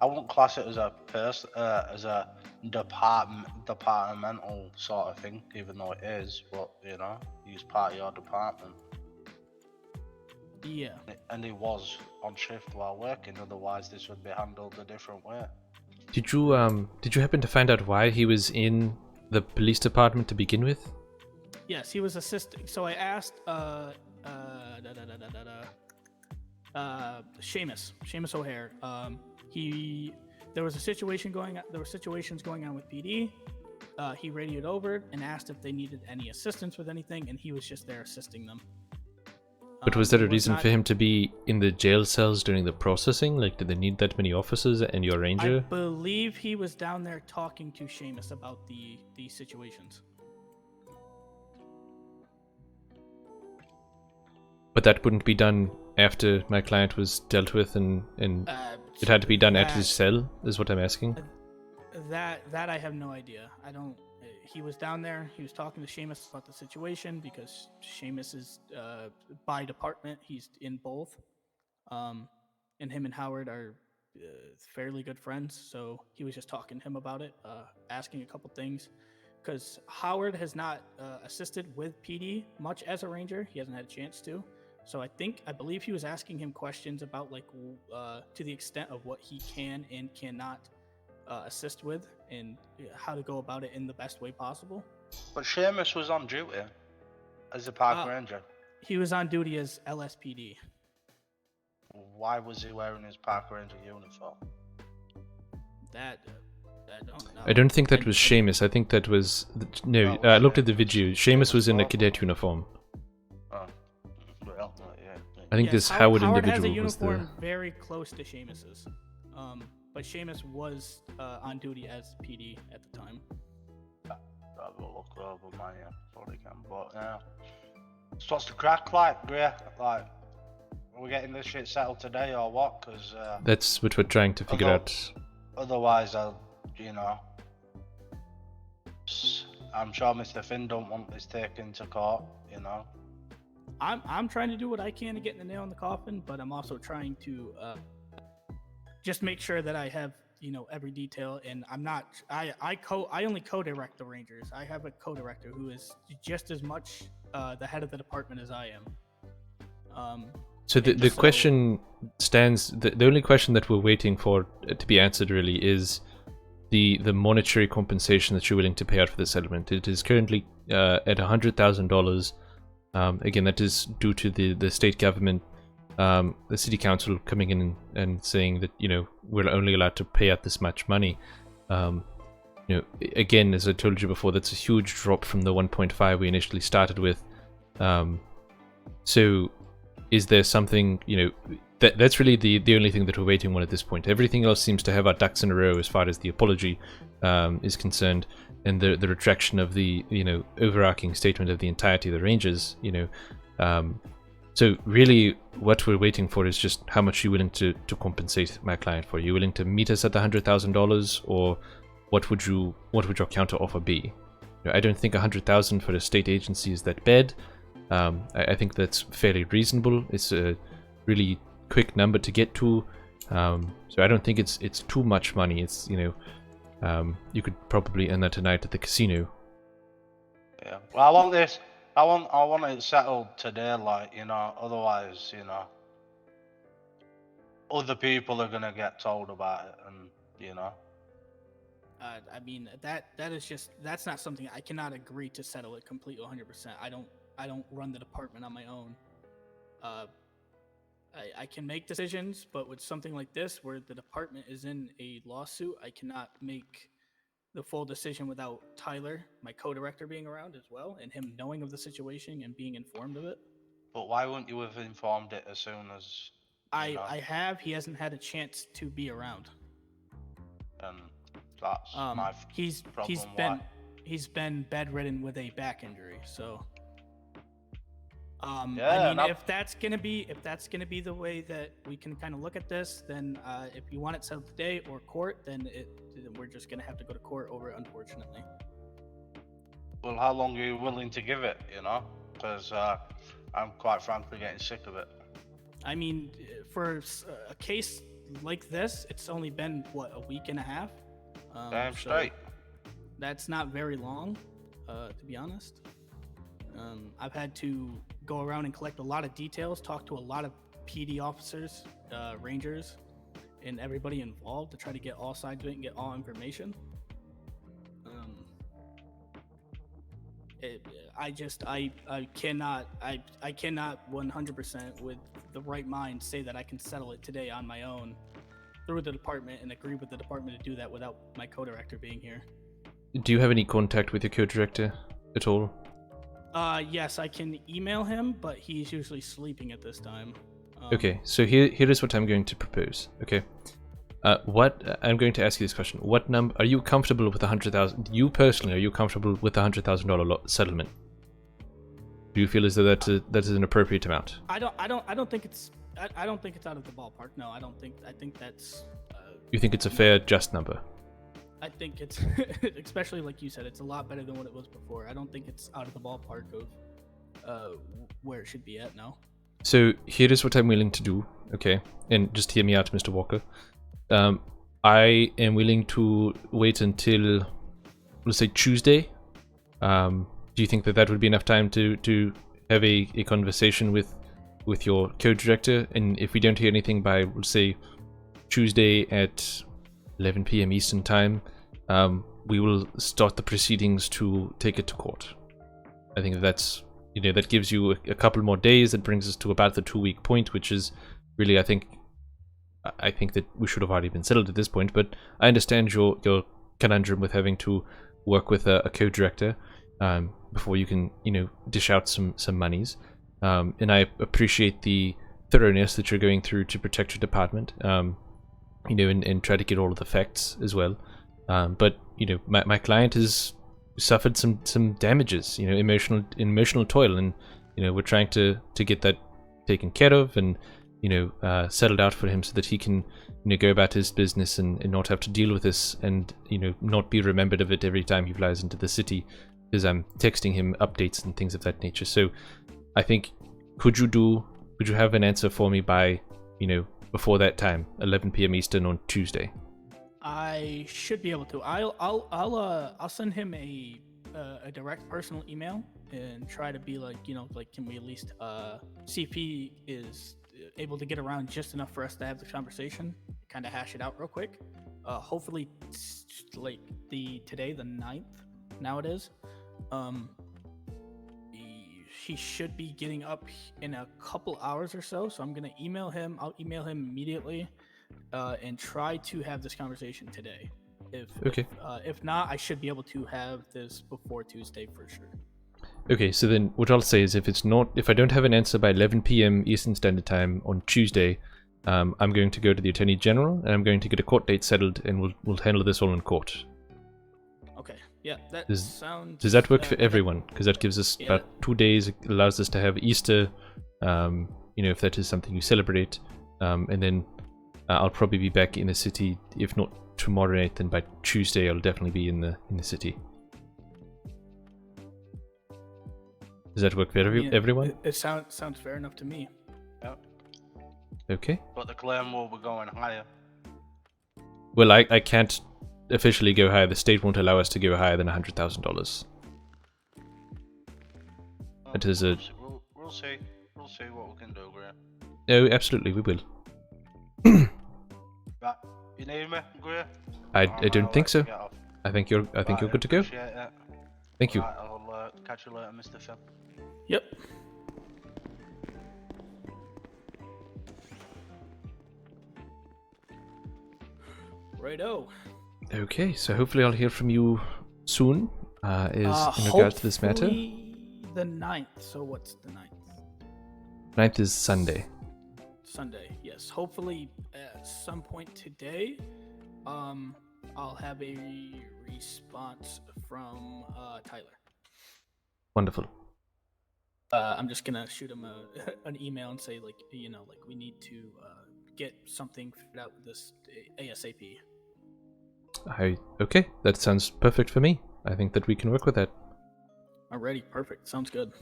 wouldn't class it as as a departmental sort of thing, even though it is. But he's part of your department. Yeah. And he was on shift while working. Otherwise, this would be handled a different way. Did you happen to find out why he was in the police department to begin with? Yes, he was assisting. So I asked Seamus O'Hare. There was a situation going on. There were situations going on with PD. He radioed over and asked if they needed any assistance with anything, and he was just there assisting them. But was there a he reason not- for him to be in the jail cells during the processing? Like, did they need that many officers and your I ranger? believe he was down there talking to Seamus about the situations. But that wouldn't be done after my client was dealt with, and it had to be done at his cell, is what I'm asking. That I have no idea. I don't. He was down there. He was talking to Seamus about the situation because Seamus is by department. He's in both. and him and Howard are fairly good friends. So he was just talking to him about it, asking a couple things. Because Howard has not assisted with PD much as a ranger. He hasn't had a chance to. So I believe he was asking him questions about like to the extent of what he can and cannot assist with, and how to go about it in the best way possible. But Seamus was on duty as a park ranger. He was on duty as LSPD. Why was he wearing his park ranger uniform? That I don't know. I don't think that was Seamus. I think that was no. I looked at the video. Seamus was in a cadet uniform. Oh, well, yeah. I think Yes, this Howard Howard has a individual was the. uniform very close to Seamus's. But Seamus was on duty as PD at the time. Have a look over my body cam, but yeah. So what's the crack like, Greer? Like, are we getting this shit settled today or what? Because That's what we're trying to figure out. otherwise, you know, I'm sure Mr. Finn don't want this taken to court. You know. I'm trying to do what I can to get the nail in the coffin, but I'm also trying to just make sure that I have every detail, and I'm not. I only co-direct the Rangers. I have a co-director who is just as much the head of the department as I am. So the question stands. The only question that we're waiting for to be answered really is the monetary compensation that you're willing to pay out for the settlement. It is currently at $100,000. Again, that is due to the state government, the city council coming in and saying that we're only allowed to pay out this much money. Again, as I told you before, that's a huge drop from the 1.5 we initially started with. So is there something, that's really the only thing that we're waiting on at this point. Everything else seems to have our ducks in a row as far as the apology is concerned, and the retraction of the overarching statement of the entirety of the Rangers. So really what we're waiting for is just how much you're willing to compensate my client for. Are you willing to meet us at the $100,000, or what would your counter offer be? I don't think $100,000 for a state agency is that bad. I think that's fairly reasonable. It's a really quick number to get to, so I don't think it's too much money. It's you could probably earn that tonight at the casino. Yeah. Well, I want this. I want it settled today. Like otherwise, other people are gonna get told about it, and I mean that's not something I cannot agree to settle it completely 100%. I don't run the department on my own. I can make decisions, but with something like this, where the department is in a lawsuit, I cannot make the full decision without Tyler, my co-director, being around as well, and him knowing of the situation and being informed of it. But why wouldn't you have informed it as soon as? I have. He hasn't had a chance to be around. And that's my problem. He's been bedridden with a back injury, so. If that's gonna be the way that we can kind of look at this, then if you want it settled today or court, then we're just gonna have to go to court over it, unfortunately. Well, how long are you willing to give it? Because I'm quite frankly getting sick of it. I mean, for a case like this, it's only been a week and a half. Damn straight. That's not very long, to be honest. I've had to go around and collect a lot of details, talk to a lot of PD officers, Rangers, and everybody involved to try to get all sides of it and get all information. I cannot 100% with the right mind say that I can settle it today on my own through the department and agree with the department to do that without my co-director being here. Do you have any contact with your co-director at all? Yes, I can email him, but he's usually sleeping at this time. Okay, so here is what I'm going to propose. Okay, I'm going to ask you this question: what number are you comfortable with? 100,000. You personally, are you comfortable with the $100,000 settlement? Do you feel as though that is an appropriate amount? I don't think it's out of the ballpark. No, I think that's. You think it's a fair, just number? I think it's, especially like you said, it's a lot better than what it was before. I don't think it's out of the ballpark of where it should be at now. So here is what I'm willing to do, okay? And just hear me out, Mr. Walker. I am willing to wait until, let's say, Tuesday. Do you think that that would be enough time to have a conversation with your co-director? And if we don't hear anything by, let's say, Tuesday at 11 p.m. Eastern time, we will start the proceedings to take it to court. I think that's, that gives you a couple more days. That brings us to about the 2-week point, which is really, I think that we should have already been settled at this point. But I understand your conundrum with having to work with a co-director before you can, dish out some monies. And I appreciate the thoroughness that you're going through to protect your department. And try to get all of the facts as well. But my client has suffered some damages, emotional toil, and we're trying to get that taken care of and settled out for him so that he can go about his business and not have to deal with this and not be remembered of it every time he flies into the city, because I'm texting him updates and things of that nature. So I think could you have an answer for me by before that time, 11 p.m. Eastern on Tuesday? I should be able to. I'll send him a direct personal email and try to be like, can we at least see if he is able to get around just enough for us to have the conversation, kind of hash it out real quick. Hopefully, like today, the 9th, now it is. He should be getting up in a couple hours or so. So I'm gonna email him. I'll email him immediately. And try to have this conversation today. If not, I should be able to have this before Tuesday for sure. Okay, so then what I'll say is if I don't have an answer by 11 p.m. Eastern Standard Time on Tuesday, I'm going to go to the Attorney General and I'm going to get a court date settled, and we'll handle this all in court. Okay, yeah, sounds. Does that work for everyone? Because that gives us about 2 days. It allows us to have Easter, if that is something you celebrate, and then I'll probably be back in the city, if not tomorrow night, then by Tuesday I'll definitely be in the city. Does that work for everyone? It sounds fair enough to me. Yep. Okay. But the claim will be going higher. Well, I can't officially go higher. The state won't allow us to go higher than $100,000. It is a... We'll see. We'll see what we can do, Greer. Oh, absolutely, we will. Right, you need me, Greer? I don't think so. I think you're good to go. Thank you. Right, I'll catch you later, Mr. Finn. Yep. Righto. Okay, so hopefully I'll hear from you soon. In regards to this matter. The 9th. So what's the 9th? 9th is Sunday. Sunday, yes. Hopefully at some point today, I'll have a response from Tyler. Wonderful. I'm just gonna shoot him an email and say we need to get something figured out with this ASAP. Okay, that sounds perfect for me. I think that we can work with that. Alrighty, perfect. Sounds good.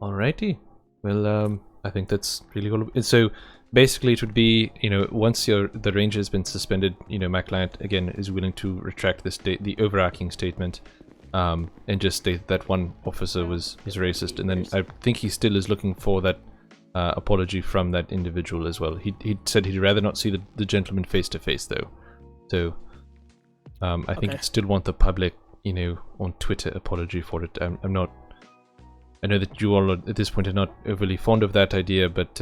Alrighty. Well, I think that's really all. So basically, it would be, once the ranger has been suspended, my client again is willing to retract the overarching statement, and just state that one officer was racist, and then I think he still is looking for that apology from that individual as well. He said he'd rather not see the gentleman face to face though, so I think he'd still want the public, on Twitter apology for it. I'm not. I know that you all at this point are not overly fond of that idea, but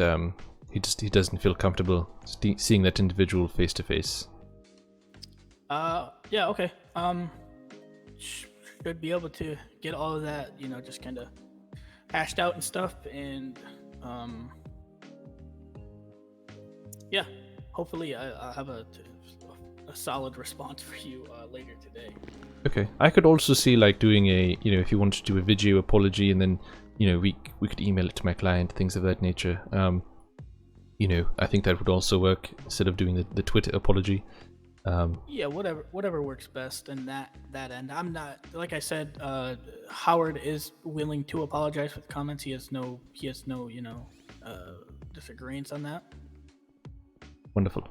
he doesn't feel comfortable seeing that individual face to face. Yeah, okay. Should be able to get all of that, just kind of hashed out and stuff, and yeah, hopefully I'll have a solid response for you later today. Okay, I could also see doing a, if you wanted to do a video apology, and then, we could email it to my client, things of that nature. I think that would also work instead of doing the Twitter apology. Yeah, whatever works best in that end. I'm not, like I said, Howard is willing to apologize for the comments. He has no disagreements on that. Wonderful.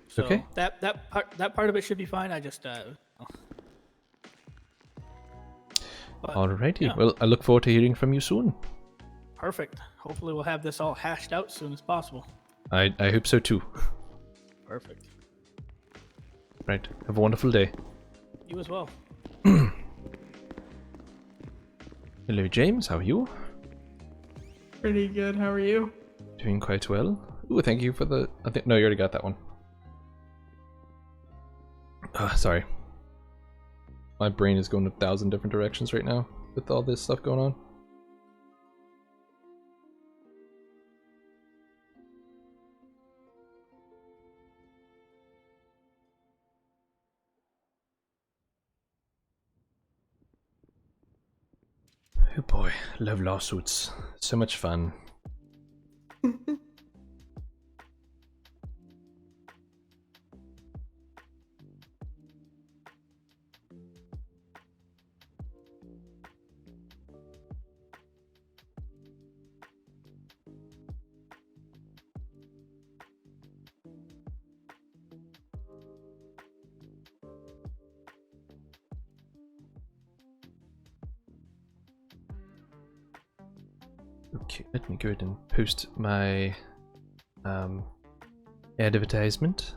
So Okay. that part of it should be fine. I just but, Alrighty. yeah. Well, I look forward to hearing from you soon. Perfect. Hopefully we'll have this all hashed out as soon as possible. I hope so too. Perfect. Right. Have a wonderful day. You as well. Hello, James. How are you? Pretty good. How are you? Doing quite well. Ooh, thank you for the... I think... No, you already got that one. Sorry. My brain is going 1,000 different directions right now with all this stuff going on. Oh boy, love lawsuits. So much fun. Okay, let me go ahead and post my advertisement.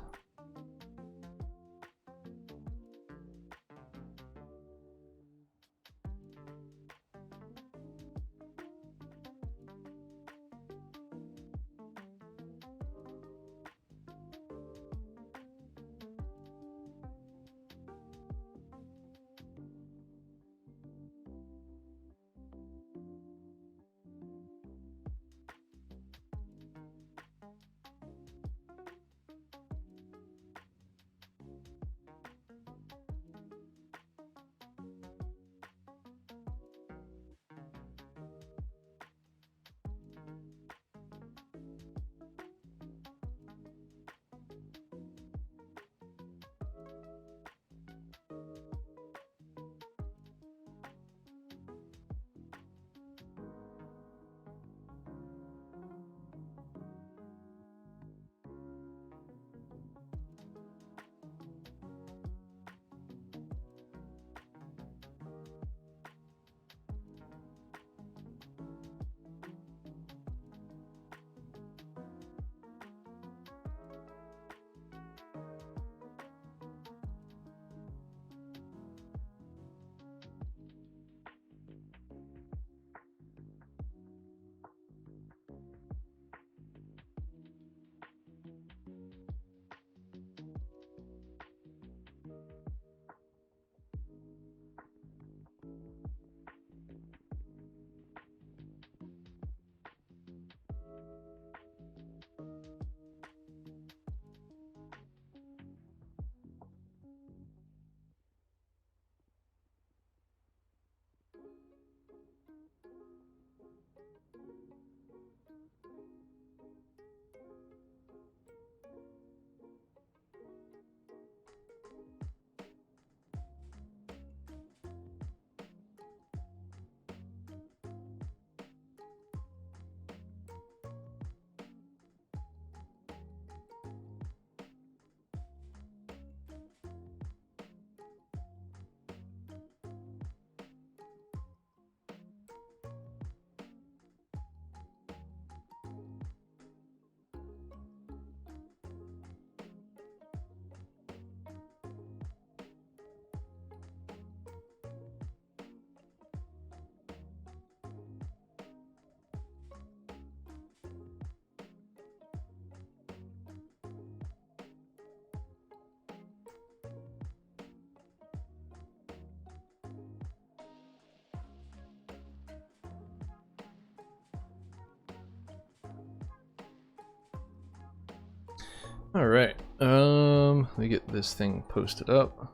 Alright, let me get this thing posted up.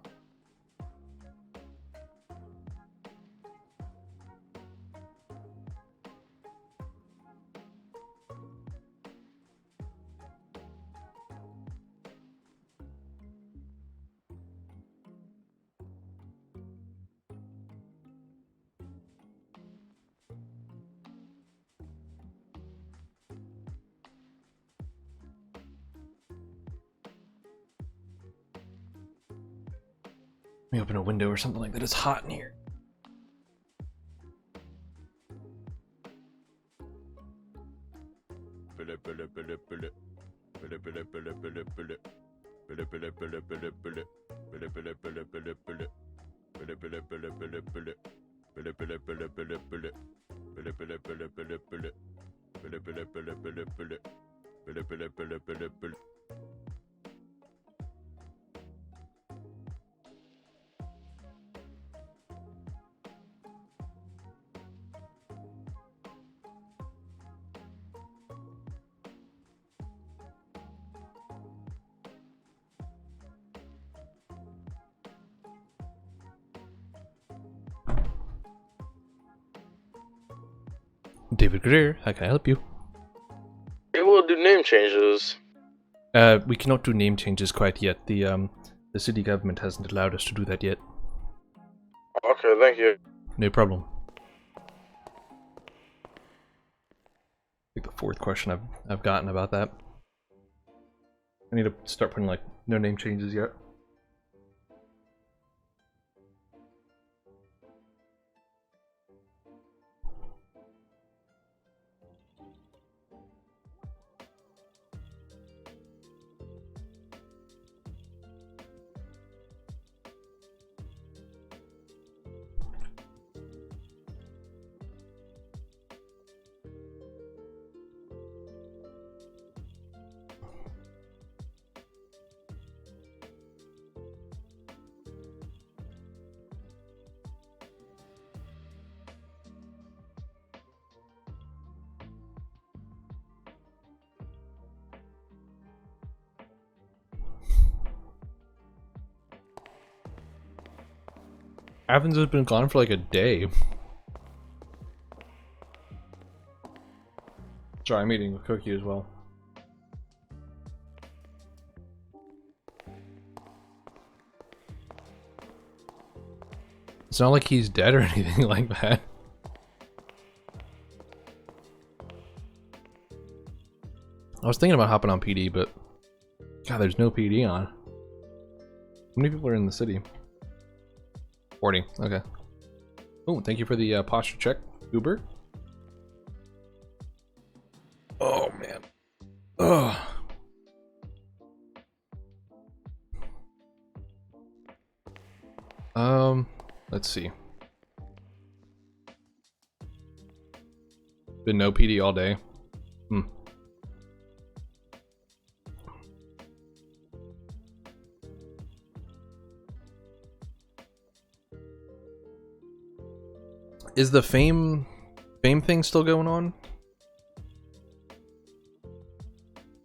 Let me open a window or something like that. It's hot in here. David Greer, how can I help you? It will do name changes. We cannot do name changes quite yet. The city government hasn't allowed us to do that yet. Okay, thank you. No problem. I think the fourth question I've gotten about that. I need to start putting like no name changes yet. Athens has been gone for like a day. Sorry, I'm eating a cookie as well. It's not like he's dead or anything like that. I was thinking about hopping on PD, but God, there's no PD on. How many people are in the city? 40. Okay. Oh, thank you for the posture check, Uber. Oh man. Ugh. Let's see. Been no PD all day. Is the fame thing still going on?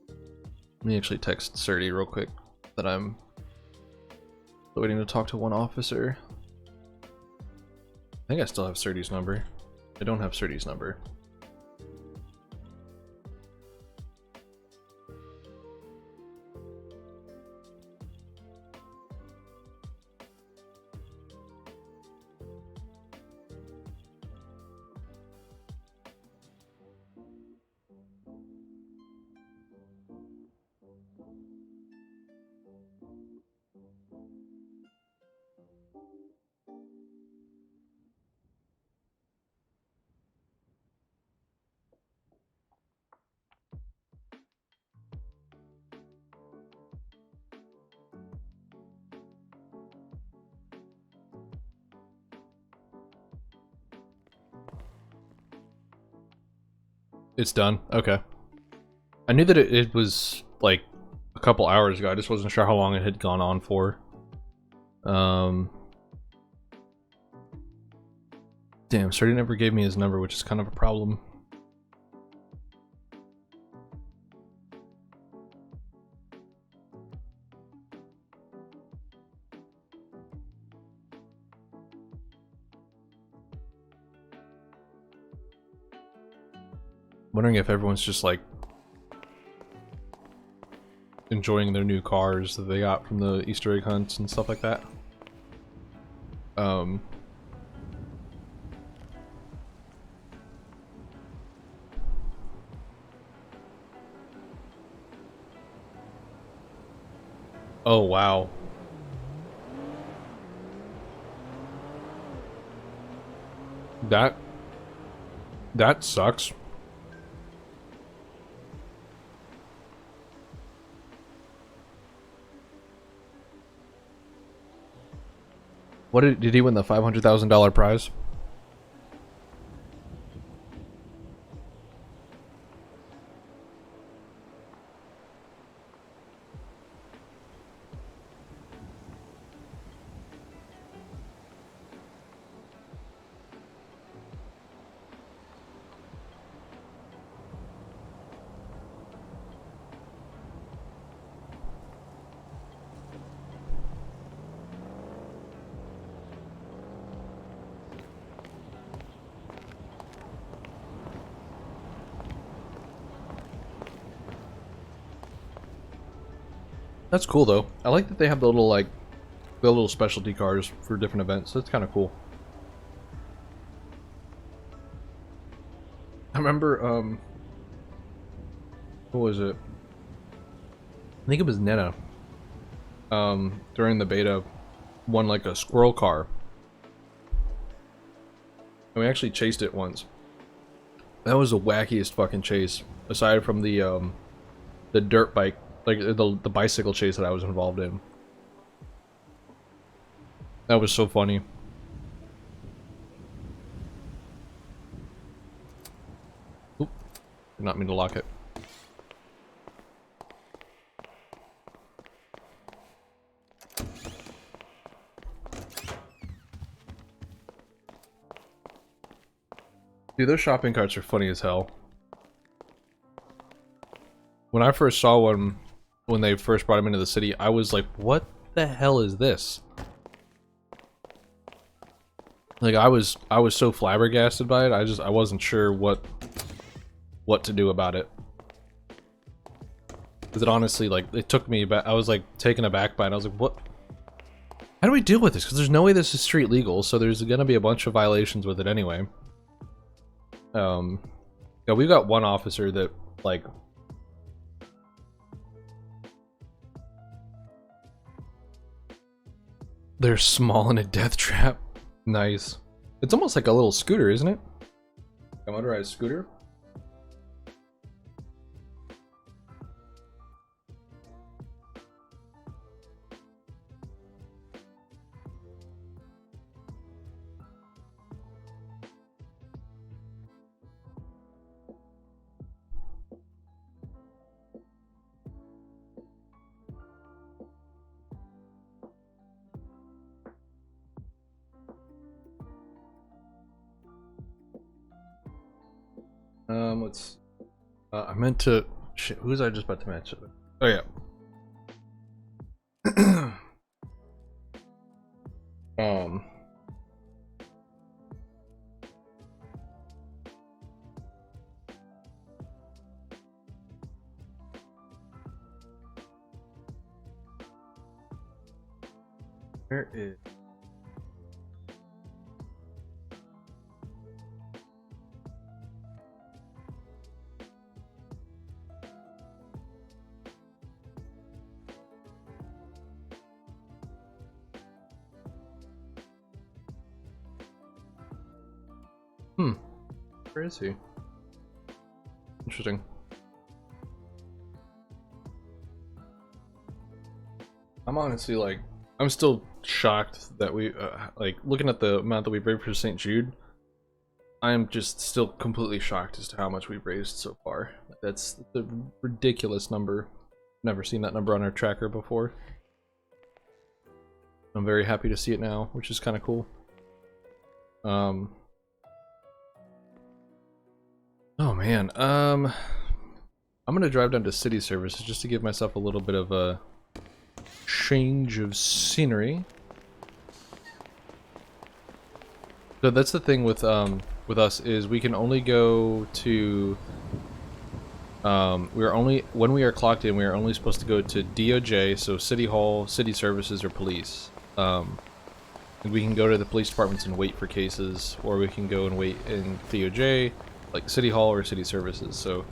Let me actually text Surdy real quick that I'm waiting to talk to one officer. I think I still have Surdy's number. I don't have Surdy's number. It's done? Okay. I knew that it was like a couple hours ago. I just wasn't sure how long it had gone on for. Damn, Surdy never gave me his number, which is kind of a problem. Wondering if everyone's just like enjoying their new cars that they got from the Easter egg hunts and stuff like that. Oh wow. That sucks. What did he win the $500,000 prize? That's cool though. I like that they have the little specialty cars for different events. That's kind of cool. I remember what was it? I think it was Nena. During the beta, won like a squirrel car. And we actually chased it once. That was the wackiest fucking chase, aside from the dirt bike, like the bicycle chase that I was involved in. That was so funny. Oop, did not mean to lock it. Dude, those shopping carts are funny as hell. When I first saw one, when they first brought him into the city, I was like, what the hell is this? Like, I was so flabbergasted by it, I wasn't sure what to do about it. Because it honestly, like, it took me back, I was like taken aback by it, I was like, what? How do we deal with this? Because there's no way this is street legal, so there's gonna be a bunch of violations with it anyway. Yeah, we've got one officer that, like, they're small in a death trap. Nice. It's almost like a little scooter, isn't it? A motorized scooter. Let's. I meant to. Shit, who was I just about to mention? Oh yeah. Where is? Where is he? Interesting. I'm honestly like, I'm still shocked that we, like, looking at the amount that we've raised for St. Jude, I am just still completely shocked as to how much we've raised so far. That's the ridiculous number. Never seen that number on our tracker before. I'm very happy to see it now, which is kind of cool. Oh man, I'm gonna drive down to city services just to give myself a little bit of a change of scenery. So that's the thing with us, is we can only go to we're only, when we are clocked in, we are only supposed to go to DOJ, so City Hall, City Services, or Police. And we can go to the police departments and wait for cases, or we can go and wait in DOJ, like City Hall or City Services. So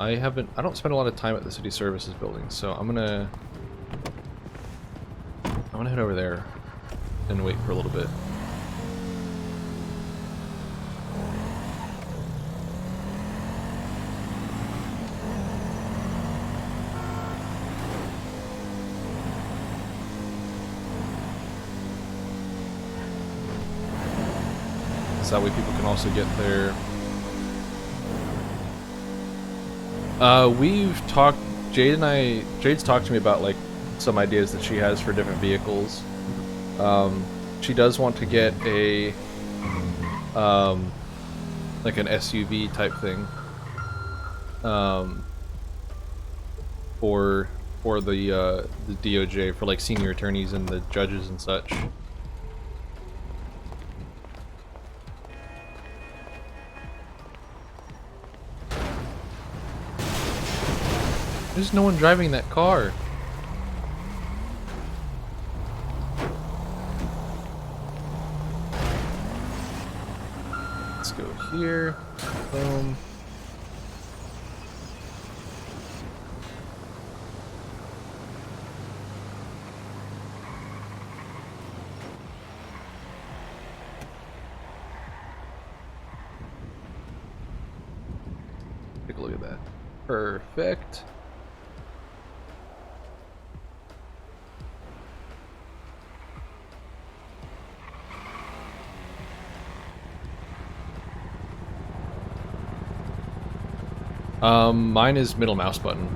I don't spend a lot of time at the City Services building, so I'm gonna head over there and wait for a little bit. So that way people can also get their... we've talked... Jade's talked to me about, like, some ideas that she has for different vehicles. She does want to get a... like an SUV type thing. For the DOJ, for like senior attorneys and the judges and such. There's no one driving that car. Let's go here. Boom. Take a look at that. Perfect. Mine is middle mouse button.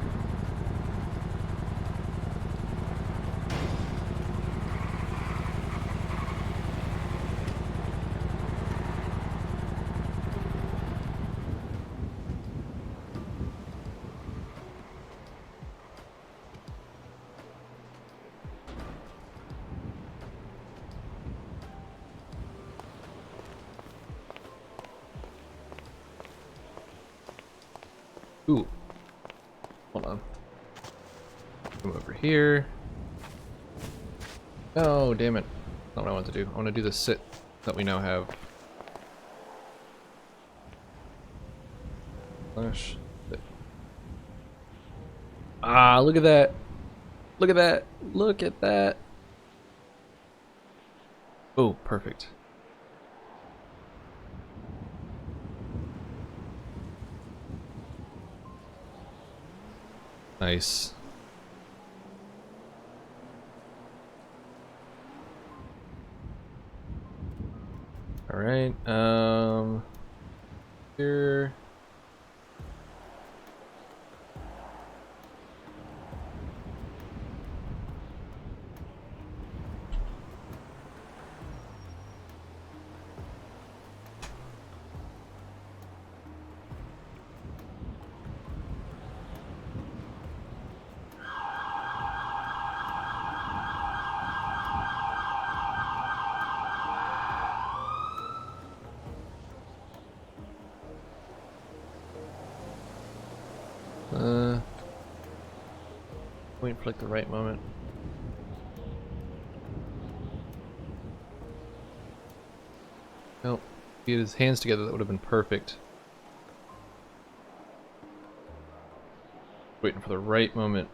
Ooh. Hold on. Come over here. Oh, damn it. Not what I want to do. I want to do the sit that we now have. Flash. Sit. Ah, look at that. Look at that. Look at that. Oh, perfect. Nice. All right. Here. Waiting for like the right moment. Nope. If he had his hands together, that would have been perfect. Waiting for the right moment.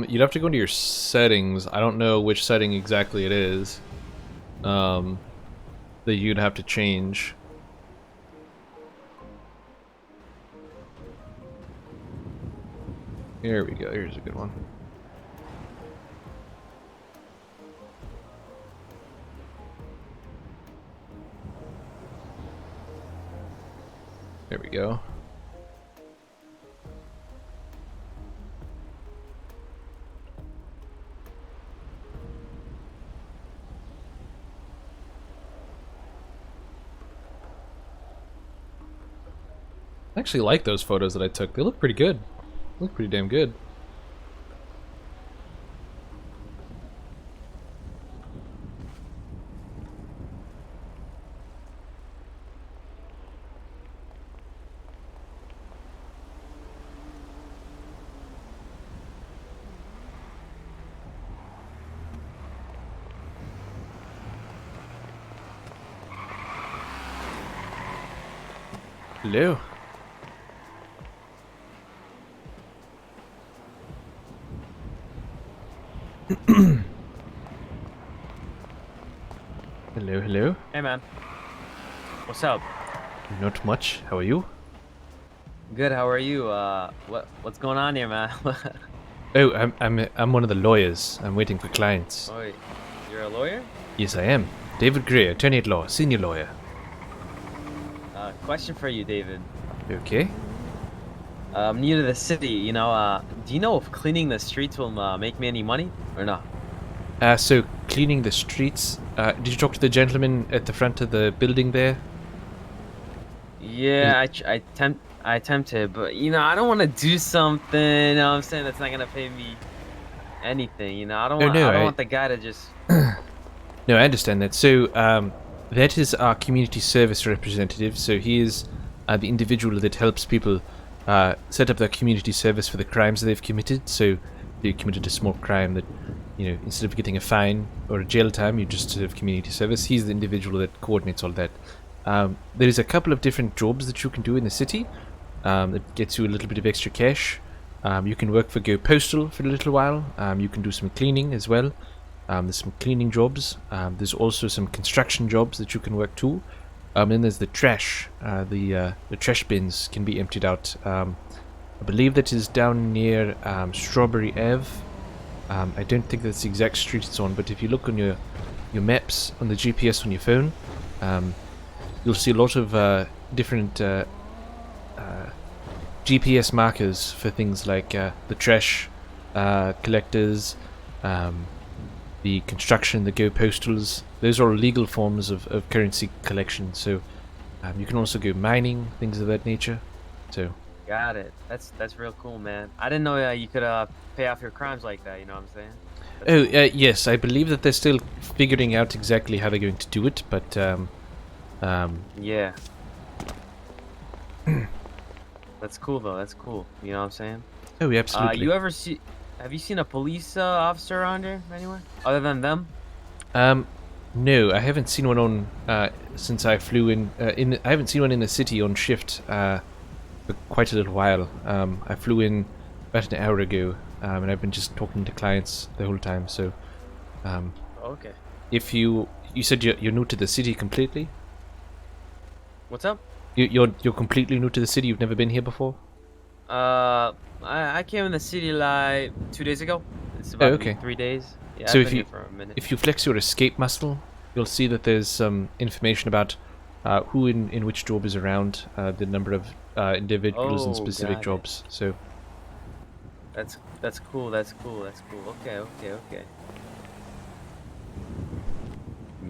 You'd have to go into your settings. I don't know which setting exactly it is. That you'd have to change. Here we go. Here's a good one. There we go. I actually like those photos that I took. They look pretty good. They look pretty damn good. Hello. Hello, hello. Hey man, what's up? Not much. How are you? Good. How are you? What's going on here, man? Oh, I'm one of the lawyers. I'm waiting for clients. Oh, you're a lawyer? Yes, I am. David Greer, attorney at law, senior lawyer. Question for you, David. Okay. I'm new to the city. Do you know if cleaning the streets will make me any money or not? So cleaning the streets. Did you talk to the gentleman at the front of the building there? Yeah, I attempted, but I don't want to do something. You know what I'm saying, that's not gonna pay me anything. I don't Oh, want. no, I don't I- want the guy to just. No, I understand that. So, that is our community service representative. So he is the individual that helps people set up their community service for the crimes that they've committed. So, they committed a small crime that, instead of getting a fine or a jail time, you just have community service. He's the individual that coordinates all that. There is a couple of different jobs that you can do in the city that gets you a little bit of extra cash. You can work for Go Postal for a little while. You can do some cleaning as well. There's some cleaning jobs. There's also some construction jobs that you can work too. Then there's the trash. The trash bins can be emptied out. I believe that is down near Strawberry Ave. I don't think that's the exact street it's on, but if you look on your maps on the GPS on your phone, you'll see a lot of different GPS markers for things like the trash collectors, the construction, the Go Postals. Those are all legal forms of currency collection. So you can also go mining, things of that nature. So Got it. That's real cool, man. I didn't know you could pay off your crimes like that. You know what I'm saying? yes, I believe that they're still figuring out exactly how they're going to do it, but Yeah. That's cool though. That's cool. You know what I'm saying? oh, yeah, absolutely. Have you seen a police officer around here anywhere other than them? No, I haven't seen one on since I flew in. I haven't seen one in the city on shift for quite a little while. I flew in about an hour ago, and I've been just talking to clients the whole time. So, Okay. if you said you're new to the city completely, What's up? you're completely new to the city. You've never been here before. I came in the city like 2 days ago. It's about okay. 3 days. Yeah, So I've if been you- here for a minute. If you flex your escape muscle, you'll see that there's some information about who in which job is around, the number of individuals in Oh, specific got it. jobs. So, That's cool. That's cool. That's cool. Okay.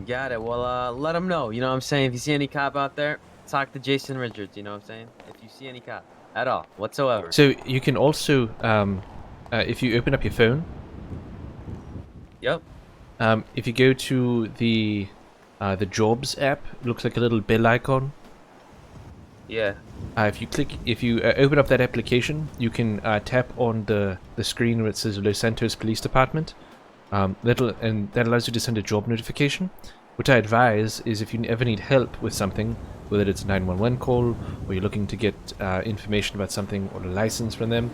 Got it. Well, let them know. You know what I'm saying? If you see any cop out there, talk to Jason Richards. You know what I'm saying? If you see any cop at all, whatsoever. so you can also, if you open up your phone, Yep. if you go to the jobs app, it looks like a little bell icon. Yeah. If you open up that application, you can tap on the screen where it says Los Santos Police Department. That allows you to send a job notification. What I advise is if you ever need help with something, whether it's a 911 call or you're looking to get information about something or a license from them,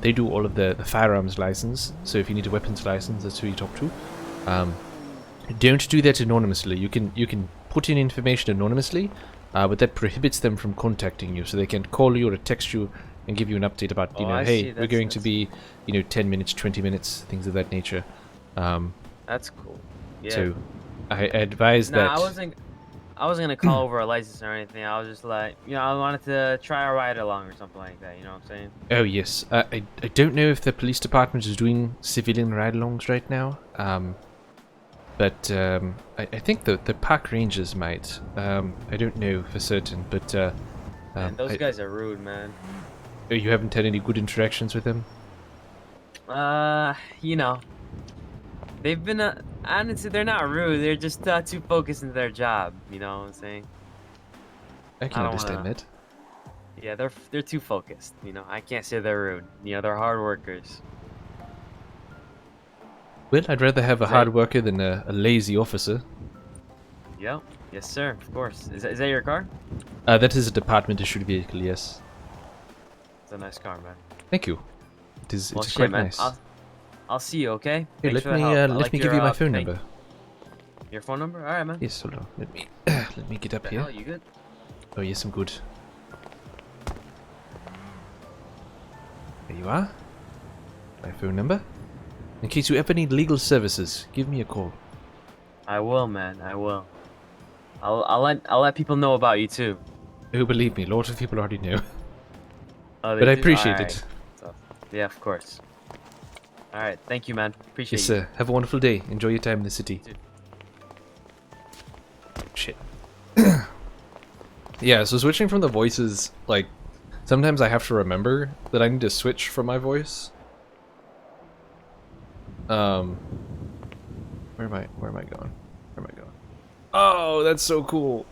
they do all of the firearms license. So if you need a weapons license, that's who you talk to. Don't do that anonymously. You can put in information anonymously, but that prohibits them from contacting you. So they can call you or text you and give you an update about, I hey, see. we're going to be, 10 minutes, 20 minutes, things of that nature. That's cool. Yeah. So I advise Nah, that. I wasn't gonna call over a license or anything. I was just like, I wanted to try a ride along or something like that. You know what I'm saying? Oh yes, I don't know if the police department is doing civilian ride-alongs right now. But I think the park rangers might. I don't know for certain, but Man, those guys are rude, man. you haven't had any good interactions with them. They've been honestly, they're not rude. They're just too focused into their job. You know what I'm saying? I can don't understand wanna- that. Yeah, they're too focused. I can't say they're rude. They're hard workers. Well, I'd rather have a Is that- hard worker than a lazy officer. Yep. Yes, sir. Of course. Is that your car? That is a department-issued vehicle, yes. It's a nice car, man. Thank you. It is. Well, It is shit, quite man. nice. I'll see you. Okay. Here, Thanks let for the me help. I let like me your, give you my phone thank- number. Your phone number? All right, man. Yes, hold on. Let me get up The here. hell, you good? Oh yes, I'm good. There you are. My phone number. In case you ever need legal services, give me a call. I will, man. I will. I'll let people know about you too. Oh, believe me, lots of people already know. Oh, But they I do? appreciate Alright. it. So, yeah, of course. Alright, thank you, man. Appreciate Yes, you. sir. Have a wonderful day. Enjoy your time in the city. You too. Shit. Yeah, so switching from the voices, like, sometimes I have to remember that I need to switch from my voice. Where am I going? Where am I going? Oh, that's so cool.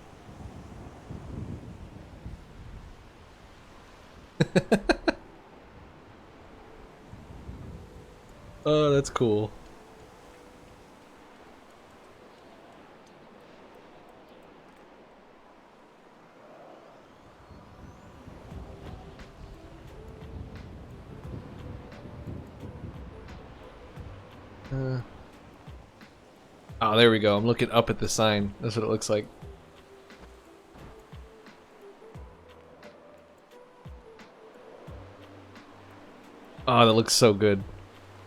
Oh, that's cool. Oh, there we go. I'm looking up at the sign. That's what it looks like. Oh, that looks so good.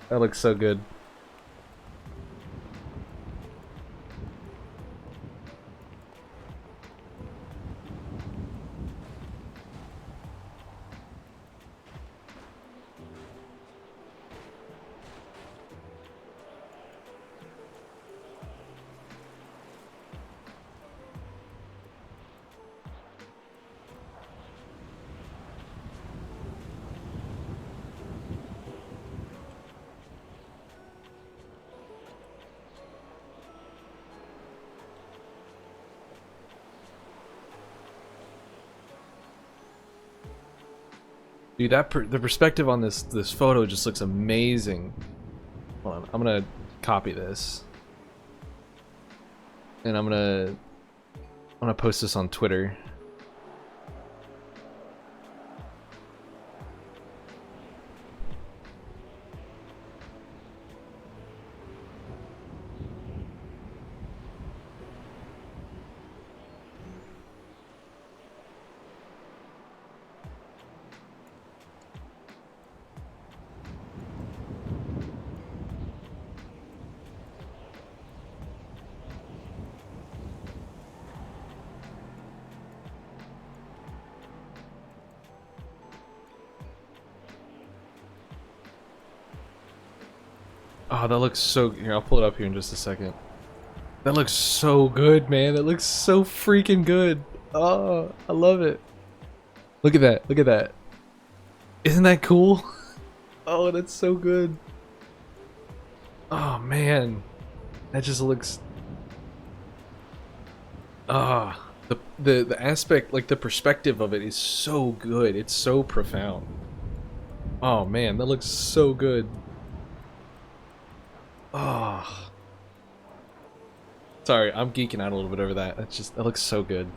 That looks so good. Dude, the perspective on this photo just looks amazing. Hold on, I'm gonna copy this, and I'm gonna post this on Twitter. Oh, that looks so... Here, I'll pull it up here in just a second. That looks so good, man. That looks so freaking good. Oh, I love it. Look at that. Look at that. Isn't that cool? Oh, that's so good. Oh, man. That just looks... Ah, the aspect, like the perspective of it is so good. It's so profound. Oh, man, that looks so good. Oh. Sorry, I'm geeking out a little bit over that. That looks so good.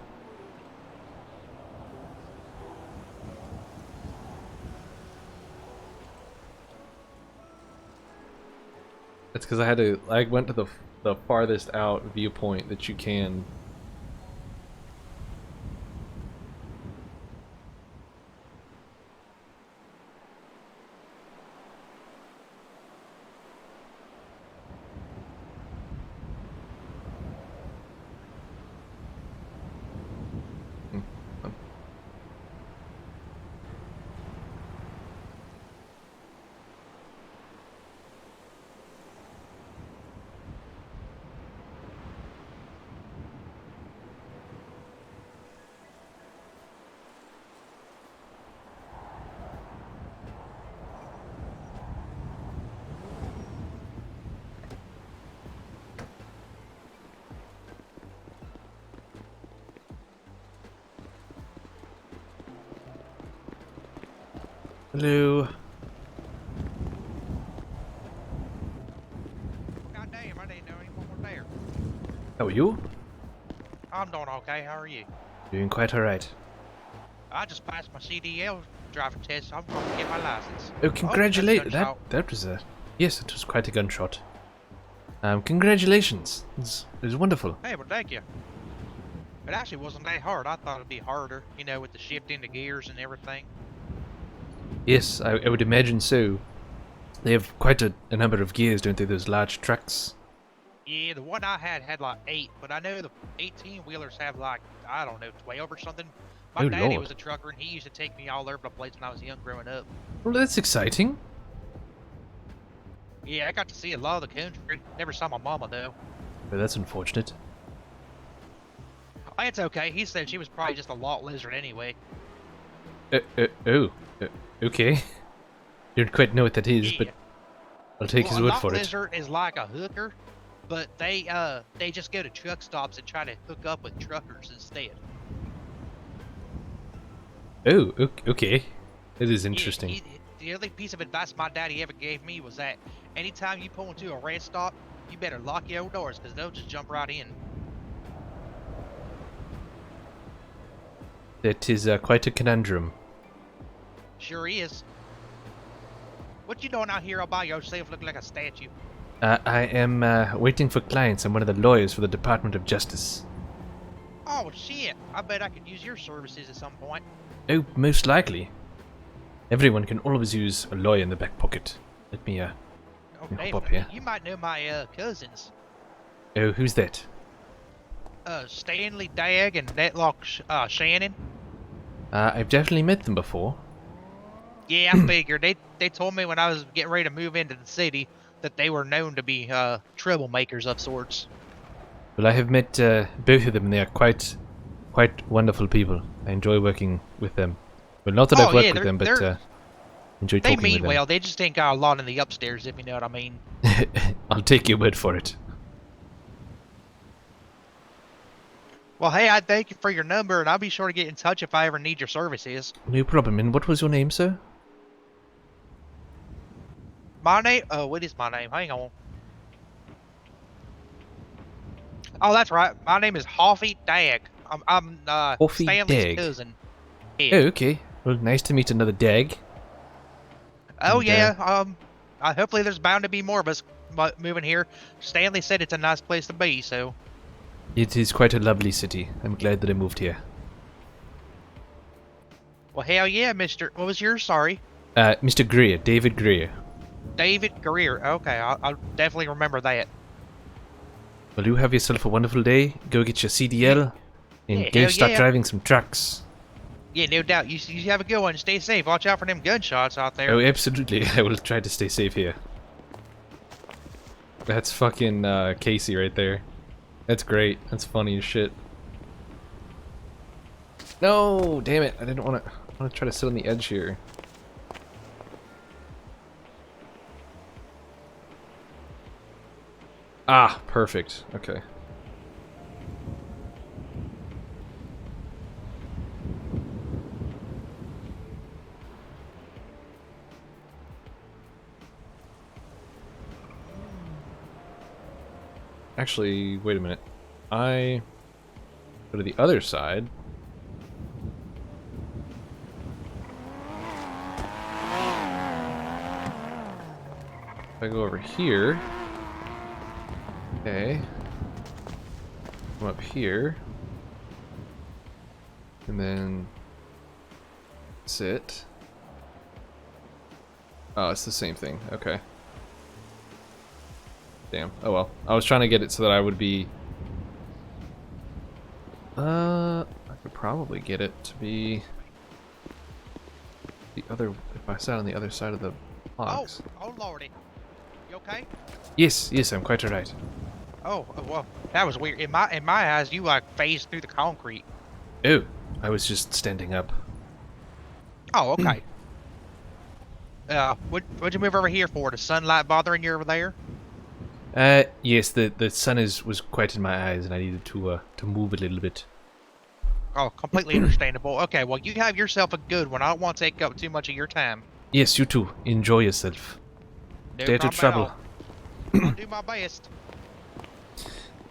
It's because I went to the farthest out viewpoint that you can. Hello. God damn, I didn't know anyone was there. How are you? I'm doing okay, how are you? Doing quite alright. I just passed my CDL driving test, so I'm going to get my license. Oh, congratulations! gunshot. That was a... Yes, it was quite a gunshot. Congratulations. It was wonderful. Hey, well, thank you. It actually wasn't that hard. I thought it'd be harder, you know, with the shifting the gears and everything. Yes, I would imagine so. They have quite a number of gears, don't they, those large trucks? Yeah, the one I had like 8, but I know the 18-wheelers have like, I don't know, 12 or something. My Oh, daddy Lord. was a trucker, and he used to take me all over the place when I was young growing up. Well, that's exciting. Yeah, I got to see a lot of the country. Never saw my mama, though. Well, that's unfortunate. Oh, it's okay. He said she was probably just a lot lizard anyway. Okay. Don't quite know what that is, Yeah. but I'll take his A word lot for it. lizard is like a hooker, but they just go to truck stops and try to hook up with truckers instead. Oh, okay. That is interesting. Yeah, the only piece of advice my daddy ever gave me was that anytime you pull into a rest stop, you better lock your own doors because they'll just jump right in. That is quite a conundrum. Sure is. What you doing out here all by yourself looking like a statue? I am waiting for clients. I'm one of the lawyers for the Department of Justice. Oh shit, I bet I could use your services at some point. Oh, most likely. Everyone can always use a lawyer in the back pocket. Let me Oh, hop Dave, up here. you might know my cousins. Oh, who's that? Stanley Dagg and Netlock Shannon. I've definitely met them before. Yeah, I figured. They told me when I was getting ready to move into the city that they were known to be troublemakers of sorts. Well, I have met both of them, and they are quite wonderful people. I enjoy working with them. Well, not that I've worked with them, but enjoy They talking mean with them. well. They just ain't got a lot in the upstairs, if you know what I mean. I'll take your word for it. Well, hey, I thank you for your number, and I'll be sure to get in touch if I ever need your services. No problem. And what was your name, sir? My name? What is my name? Hang on. Oh, that's right. My name is Hoffy Dagg. I'm Hoffy Stanley's Dagg. cousin. Oh, Yeah. okay. Well, nice to meet another Dag. Oh, And, yeah. Hopefully there's bound to be more of us moving here. Stanley said it's a nice place to be, so. It is quite a lovely city. I'm glad that I moved here. Well, hell yeah, Mr. What was yours? Sorry. Mr. Greer, David Greer. David Greer. Okay, I'll definitely remember that. Well, you have yourself a wonderful day. Go get your CDL and Yeah, go hell start yeah. driving some trucks. Yeah, no doubt. You have a good one. Stay safe. Watch out for them gunshots out there. Oh, absolutely. I will try to stay safe here. That's fucking Casey right there. That's great. That's funny as shit. No, damn it. I didn't want to. I want to try to sit on the edge here. Ah, perfect. Okay. Actually, wait a minute. I go to the other side. If I go over here. Okay. Come up here. And then sit. Oh, it's the same thing. Okay. Damn. Oh well. I was trying to get it so that I would be... I could probably get it to be... the other... if I sat on the other side of the box. Oh lordy. You okay? Yes, yes, I'm quite alright. Oh, well, that was weird. In my eyes, you like phased through the concrete. Oh, I was just standing up. Oh, okay. What'd you move over here for? The sunlight bothering you over there? Yes, the sun was quite in my eyes and I needed to move a little bit. Oh, completely understandable. Okay, well, you have yourself a good one. I don't want to take up too much of your time. Yes, you too. Enjoy yourself. No Stay out of problem at trouble. all. I'll do my best.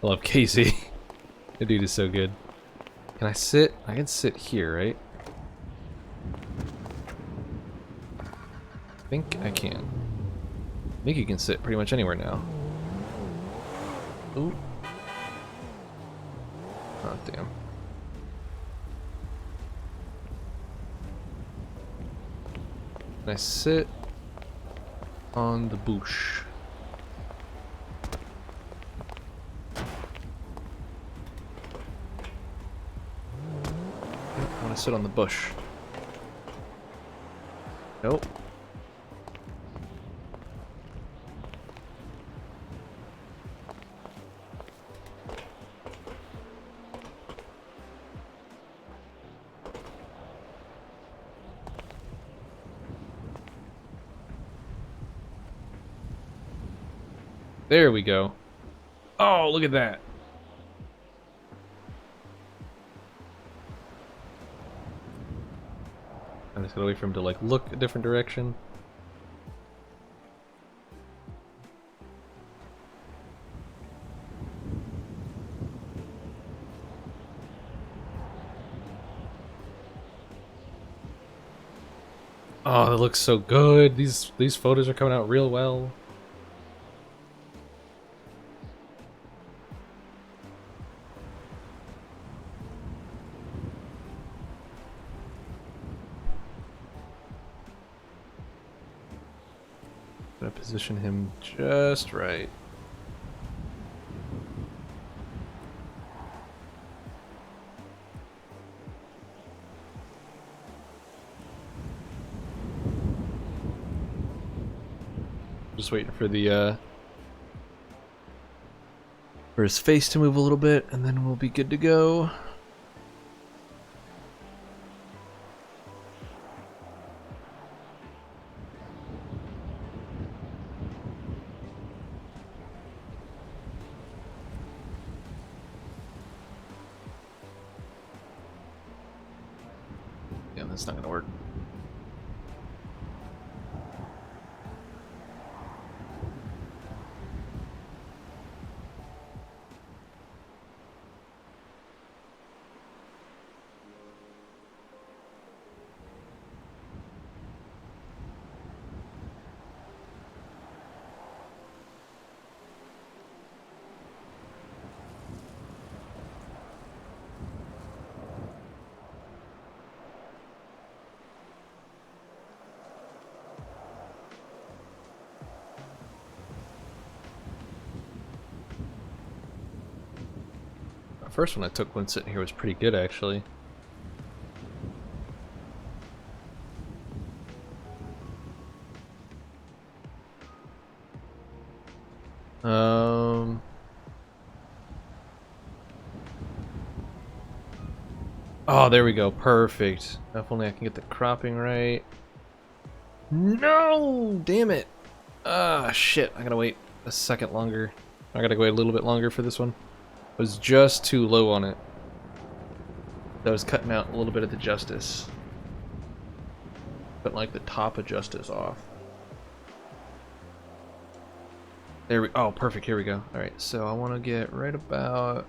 I love Casey. The dude is so good. Can I sit? I can sit here, right? I think I can. I think you can sit pretty much anywhere now. Ooh. Oh, damn. And I sit on the bush. I want to sit on the bush. Nope. There we go. Oh, look at that. I just gotta wait for him to like look a different direction. Oh, that looks so good. These photos are coming out real well. Gotta position him just right. Just waiting for the for his face to move a little bit, and then we'll be good to go. Yeah, that's not gonna work. The first one I took when sitting here was pretty good, actually. Oh, there we go. Perfect. If only I can get the cropping right. No! Damn it! Ah, shit. I gotta wait a second longer. I gotta wait a little bit longer for this one. I was just too low on it. That was cutting out a little bit of the justice. Putting like the top of justice off. There we oh, perfect. Here we go. Alright, so I want to get right about...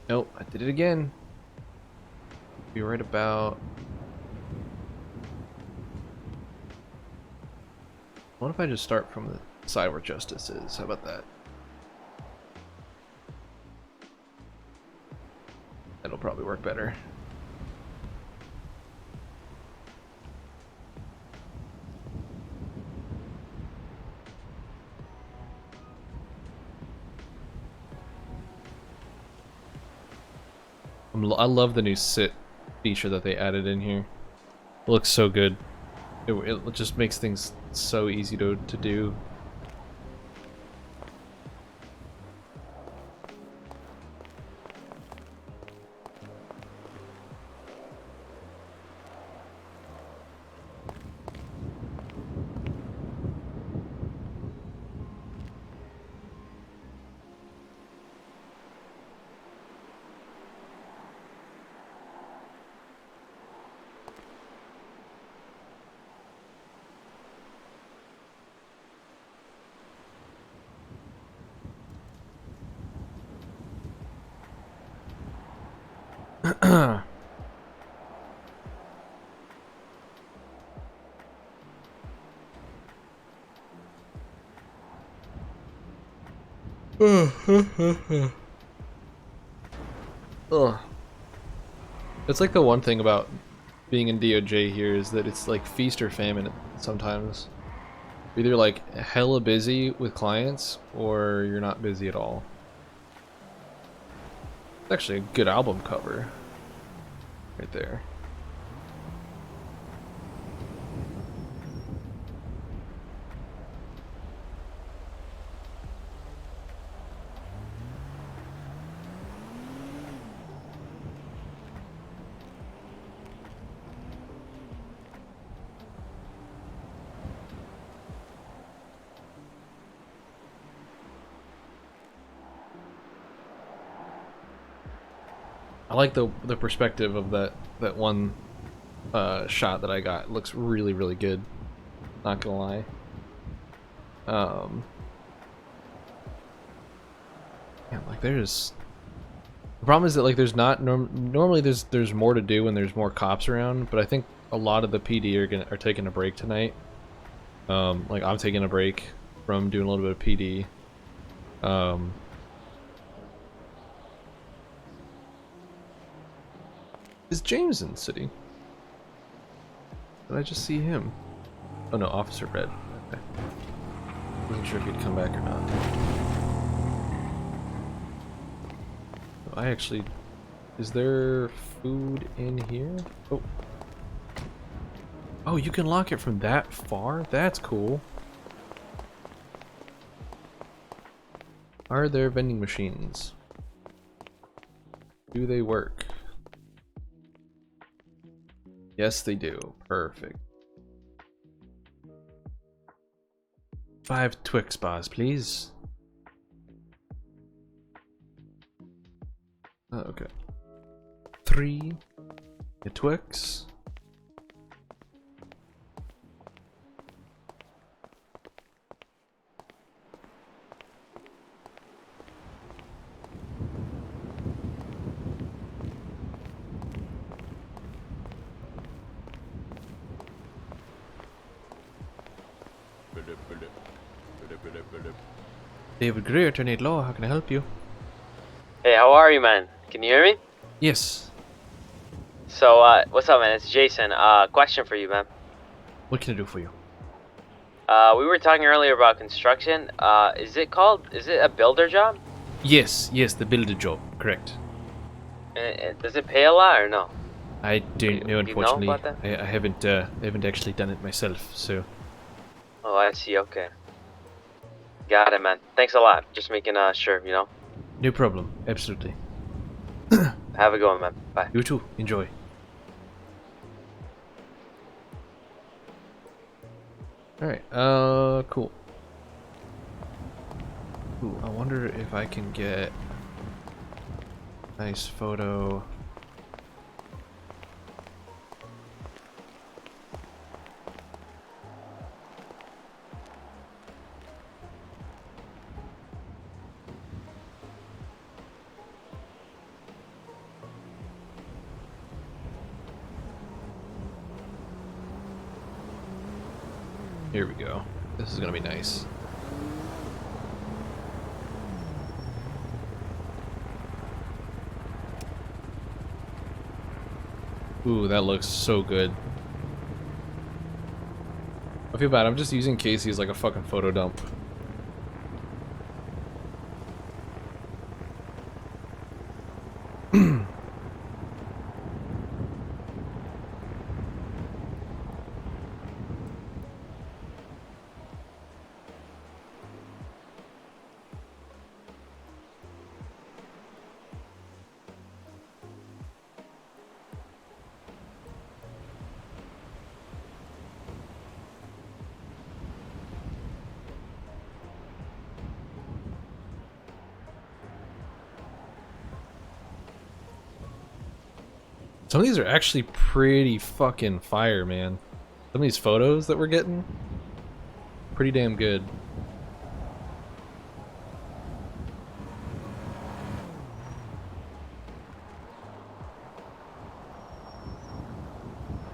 Nope, I did it again. Be right about... What if I just start from the side where justice is? How about that? That'll probably work better. I love the new sit feature that they added in here. It looks so good. It just makes things so easy to do. Ugh. It's like the one thing about being in DOJ here is that it's like feast or famine sometimes. You're either like hella busy with clients or you're not busy at all. It's actually a good album cover right there. I like the perspective of that one shot that I got. It looks really good. Not gonna lie. Yeah, like there's. The problem is that like there's not normally there's more to do when there's more cops around, but I think a lot of the PD are taking a break tonight. Like I'm taking a break from doing a little bit of PD. Is James in the city? Did I just see him? Oh no, Officer Red. Okay. Wasn't sure if he'd come back or not. I actually... Is there food in here? Oh. Oh, you can lock it from that far? That's cool. Are there vending machines? Do they work? Yes, they do. Perfect. 5 Twix bars, please. Oh, okay. 3 Twix. David Greer, Attorney at Law, how can I help you? Hey, how are you, man? Can you hear me? Yes. So, what's up, man? It's Jason. Question for you, man. What can I do for you? We were talking earlier about construction. Is it a builder job? Yes, the builder job, correct. Does it pay a lot or no? I don't know, Do you know unfortunately. about that? I haven't actually done it myself, so... Oh, I see, okay. Got it, man. Thanks a lot. Just making sure, you know? No problem, absolutely. Have a good one, man. Bye. You too, enjoy. Alright, cool. Ooh, I wonder if I can get... Nice photo... Here we go. This is gonna be nice. Ooh, that looks so good. I feel bad, I'm just using Casey as like a fucking photo dump. Some of these are actually pretty fucking fire, man. Some of these photos that we're getting, pretty damn good.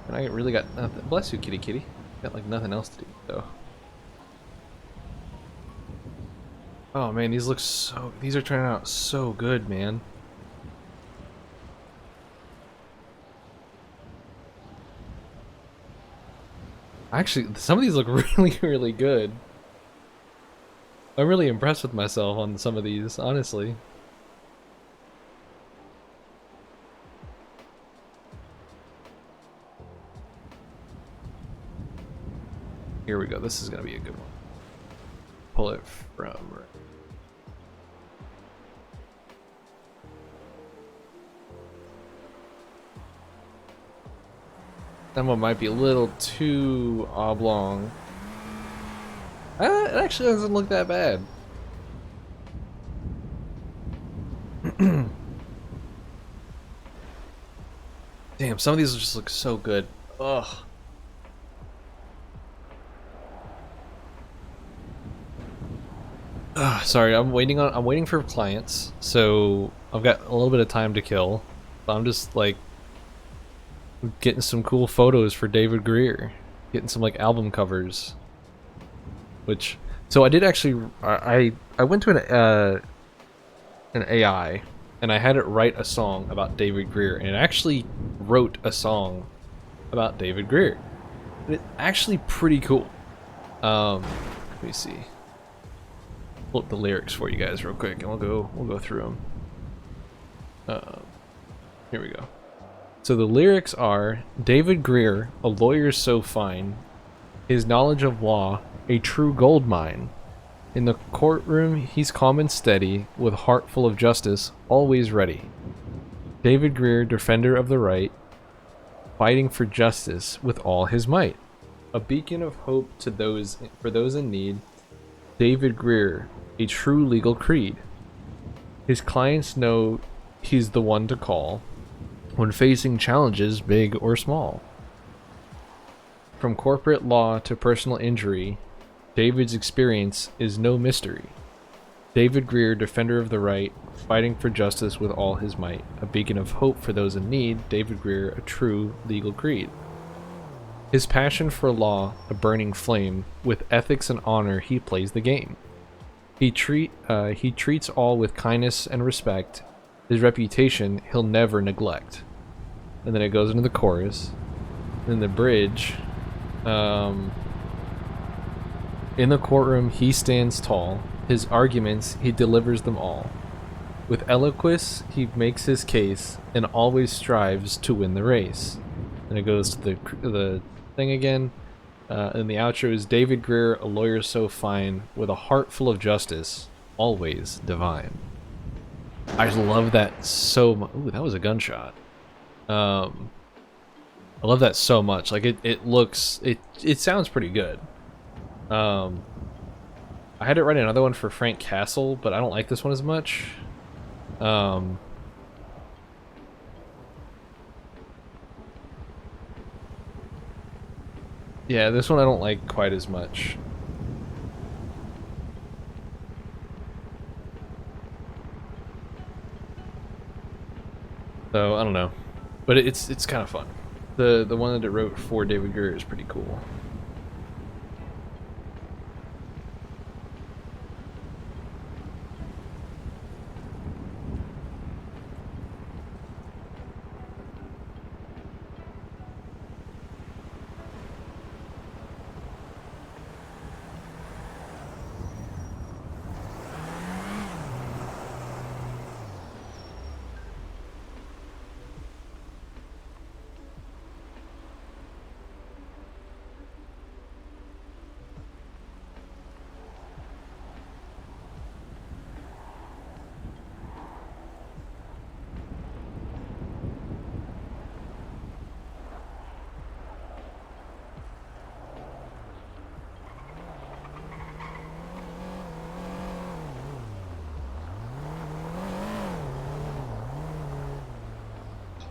And I really got nothing. Bless you, kitty kitty. Got like nothing else to do, though. Oh man, these look so... These are turning out so good, man. Actually, some of these look really, really good. I'm really impressed with myself on some of these, honestly. Here we go. This is gonna be a good one. Pull it from. That one might be a little too oblong. It actually doesn't look that bad. Damn, some of these just look so good. Ugh. Sorry, I'm waiting for clients, so I've got a little bit of time to kill. So I'm just like getting some cool photos for David Greer, getting some like album covers. Which, so I did actually, I went to an AI, and I had it write a song about David Greer, and it actually wrote a song about David Greer. It's actually pretty cool. Let me see. Pull up the lyrics for you guys real quick, and we'll go through them. Here we go. So the lyrics are: David Greer, a lawyer so fine, his knowledge of law a true gold mine. In the courtroom he's calm and steady, with heart full of justice, always ready. David Greer, defender of the right, fighting for justice with all his might. A beacon of hope to those in need. David Greer, a true legal creed. His clients know he's the one to call when facing challenges big or small. From corporate law to personal injury, David's experience is no mystery. David Greer, defender of the right, fighting for justice with all his might. A beacon of hope for those in need. David Greer, a true legal creed. His passion for law, a burning flame. With ethics and honor, he plays the game. He treats all with kindness and respect. His reputation he'll never neglect. And then it goes into the chorus. Then the bridge. In the courtroom he stands tall. His arguments he delivers them all. With eloquence he makes his case and always strives to win the race. And it goes to the thing again. And the outro is: David Greer, a lawyer so fine, with a heart full of justice, always divine. I just love that so much. Ooh, that was a gunshot. I love that so much. Like it sounds pretty good. I had to write another one for Frank Castle, but I don't like this one as much. Yeah, this one I don't like quite as much. So I don't know, but it's kind of fun. The one that it wrote for David Greer is pretty cool.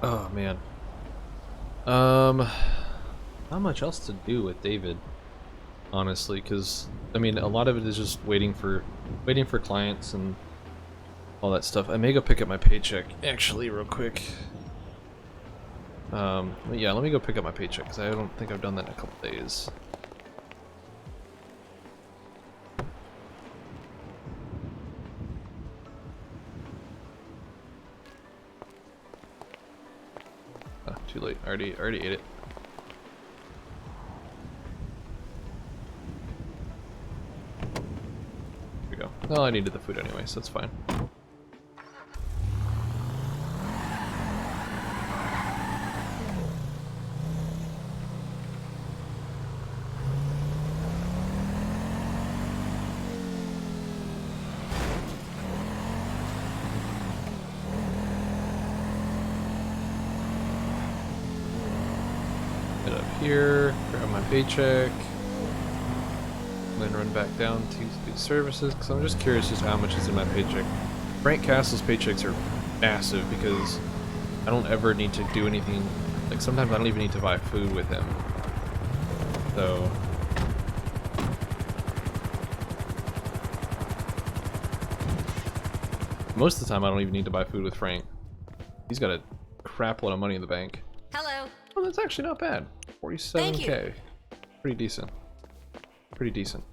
Oh man. Not much else to do with David, honestly, because I mean a lot of it is just waiting for clients and all that stuff. I may go pick up my paycheck actually real quick. Yeah, let me go pick up my paycheck because I don't think I've done that in a couple days. Too late. I already ate it. Well, I needed the food anyway, so that's fine. Get up here, grab my paycheck, and then run back down to the services, because I'm just curious as to how much is in my paycheck. Frank Castle's paychecks are massive because I don't ever need to do anything. Like, sometimes I don't even need to buy food with him. So... most of the time I don't even need to buy food with Frank. He's got a crap load of money in the bank. Hello. Oh, that's actually not bad. 47k. Pretty decent. Pretty decent.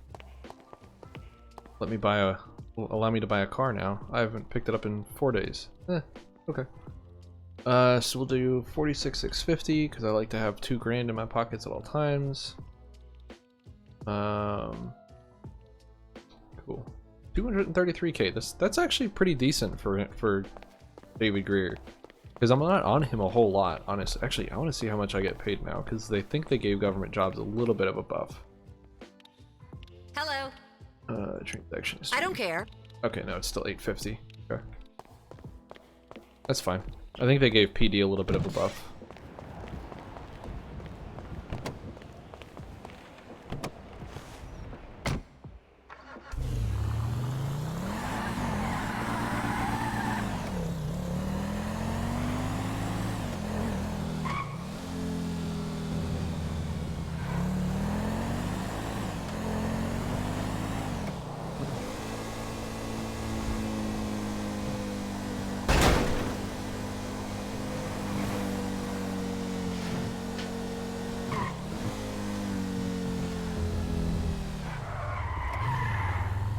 Let me buy a... allow me to buy a car now. I haven't picked it up in 4 days. Okay. So we'll do 46,650 because I like to have $2 grand in my pockets at all times. Cool. 233k. That's actually pretty decent for David Greer, because I'm not on him a whole lot. Honest, actually, I want to see how much I get paid now because they think they gave government jobs a little bit of a buff. Hello. Transaction I don't care. Okay, no, it's still 850. Okay, that's fine. I think they gave PD a little bit of a buff.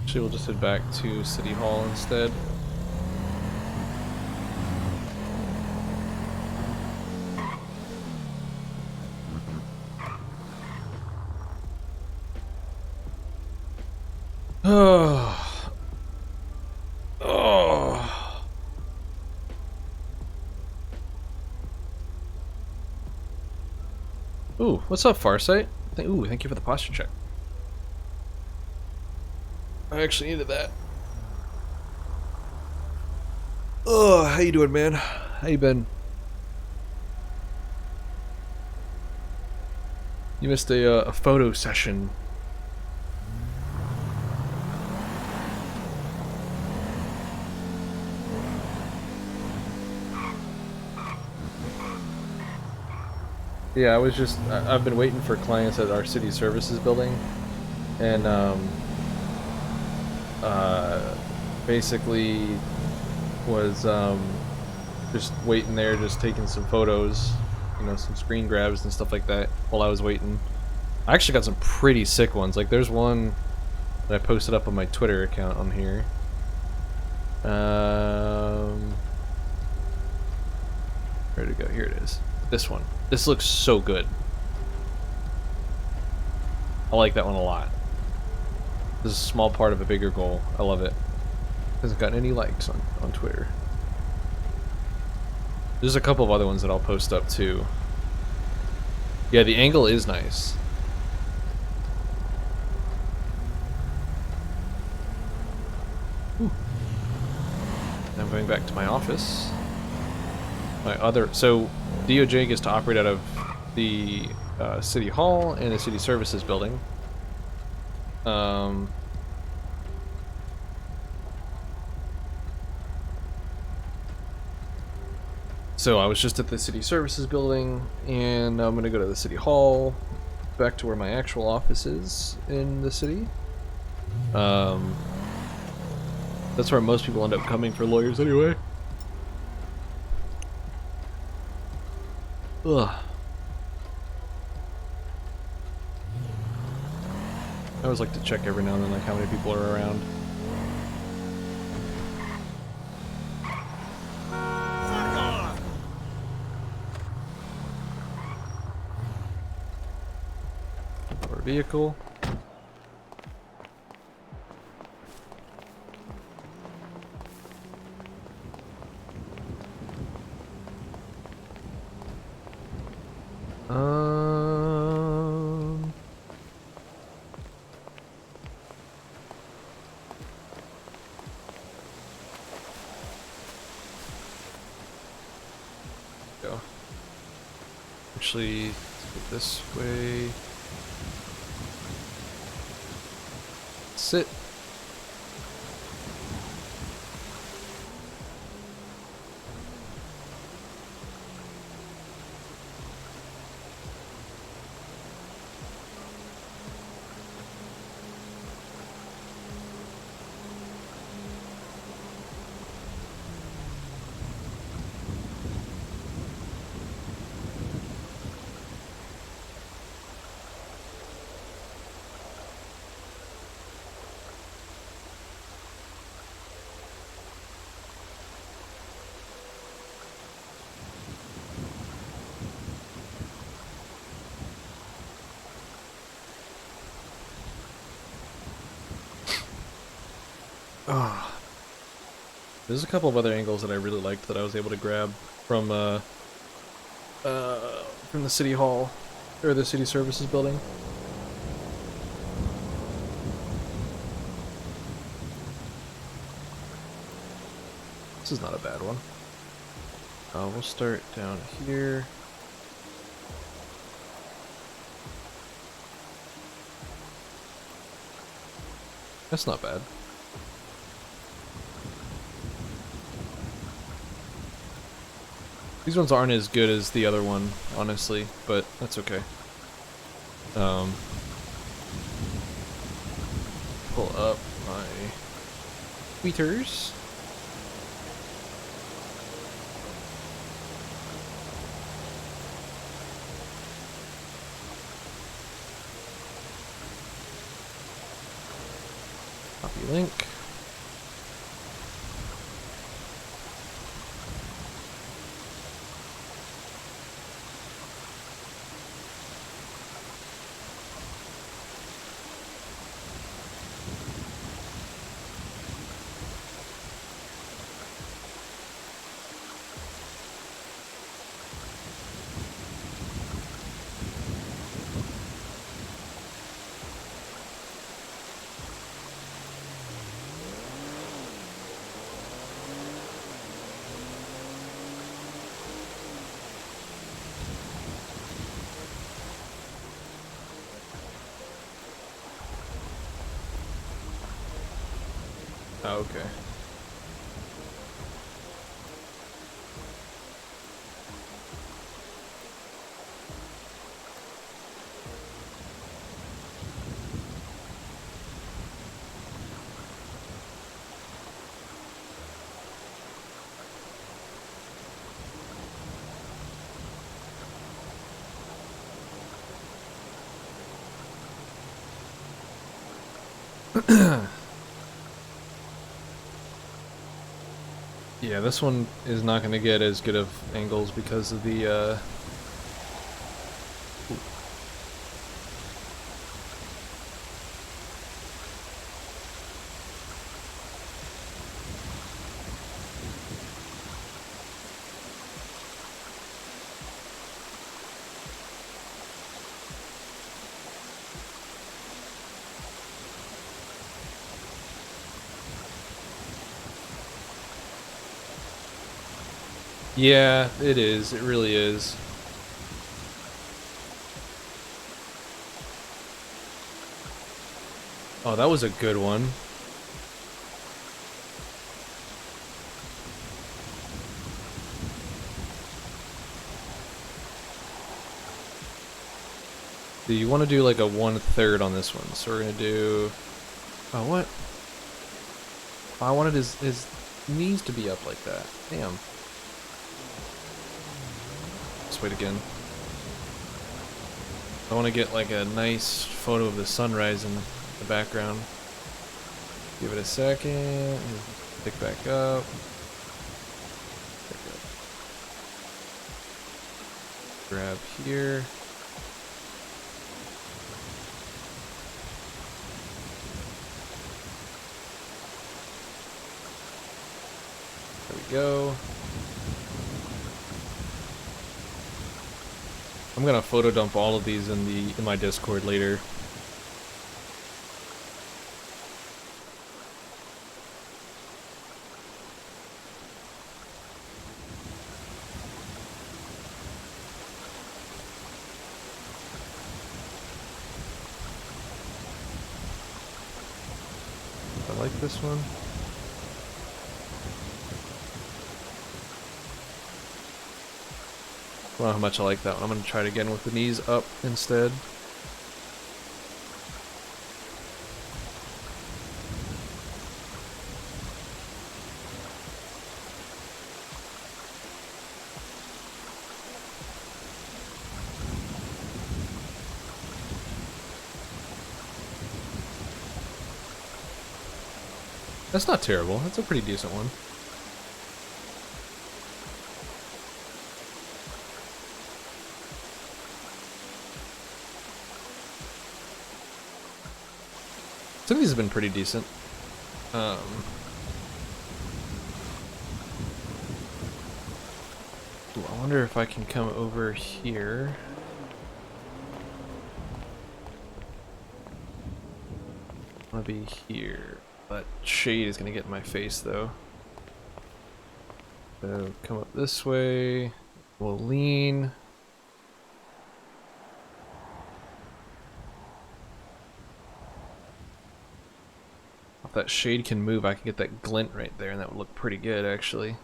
Actually, we'll just head back to City Hall instead. Oh. Oh. Ooh, what's up, Farsight? Ooh, thank you for the posture check. I actually needed that. Oh, how you doing, man? How you been? You missed a photo session. Yeah, I've been waiting for clients at our city services building, and basically was just waiting there, just taking some photos, you know, some screen grabs and stuff like that while I was waiting. I actually got some pretty sick ones. Like, there's one that I posted up on my Twitter account on here. Where'd it go? Here it is. This one. This looks so good. I like that one a lot. This is a small part of a bigger goal. I love it. Hasn't gotten any likes on Twitter. There's a couple of other ones that I'll post up too. Yeah, the angle is nice. Ooh. Now I'm going back to my office. So DOJ gets to operate out of the City Hall and the City Services building. So I was just at the City Services building, and now I'm gonna go to the City Hall, back to where my actual office is in the city. That's where most people end up coming for lawyers anyway. Ugh. I always like to check every now and then, like, how many people are around. Our vehicle. actually, let's go this way. Sit. Ah. There's a couple of other angles that I really liked that I was able to grab from the city hall or the city services building. This is not a bad one. We'll start down here. That's not bad. These ones aren't as good as the other one, honestly, but that's okay. Pull up my tweeters. Copy link. Oh, okay. Yeah, this one is not going to get as good of angles because of the, Yeah, it is. It really is. Oh, that was a good one. Do you want to do like a 1/3 on this one? So we're gonna do. Oh, what? I wanted his knees to be up like that. Damn. Let's wait again. I want to get like a nice photo of the sunrise in the background. Give it a second. Pick back up. Grab here. There we go. I'm gonna photo dump all of these in my Discord later. like this one. I don't know how much I like that one. I'm going to try it again with the knees up instead. That's not terrible. That's a pretty decent one. Some of these have been pretty decent. Ooh, I wonder if I can come over here. I want to be here, but shade is going to get in my face though. So come up this way. We'll lean. If that shade can move, I can get that glint right there, and that would look pretty good actually.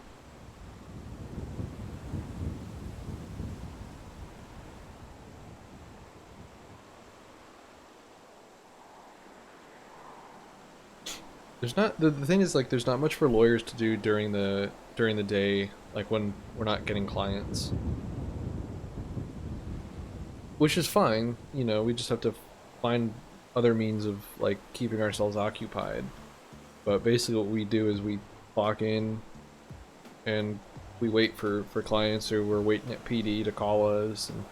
There's not the thing is like there's not much for lawyers to do during the day, like when we're not getting clients. Which is fine, you know, we just have to find other means of like keeping ourselves occupied. But basically what we do is we clock in and we wait for clients, or we're waiting at PD to call us, and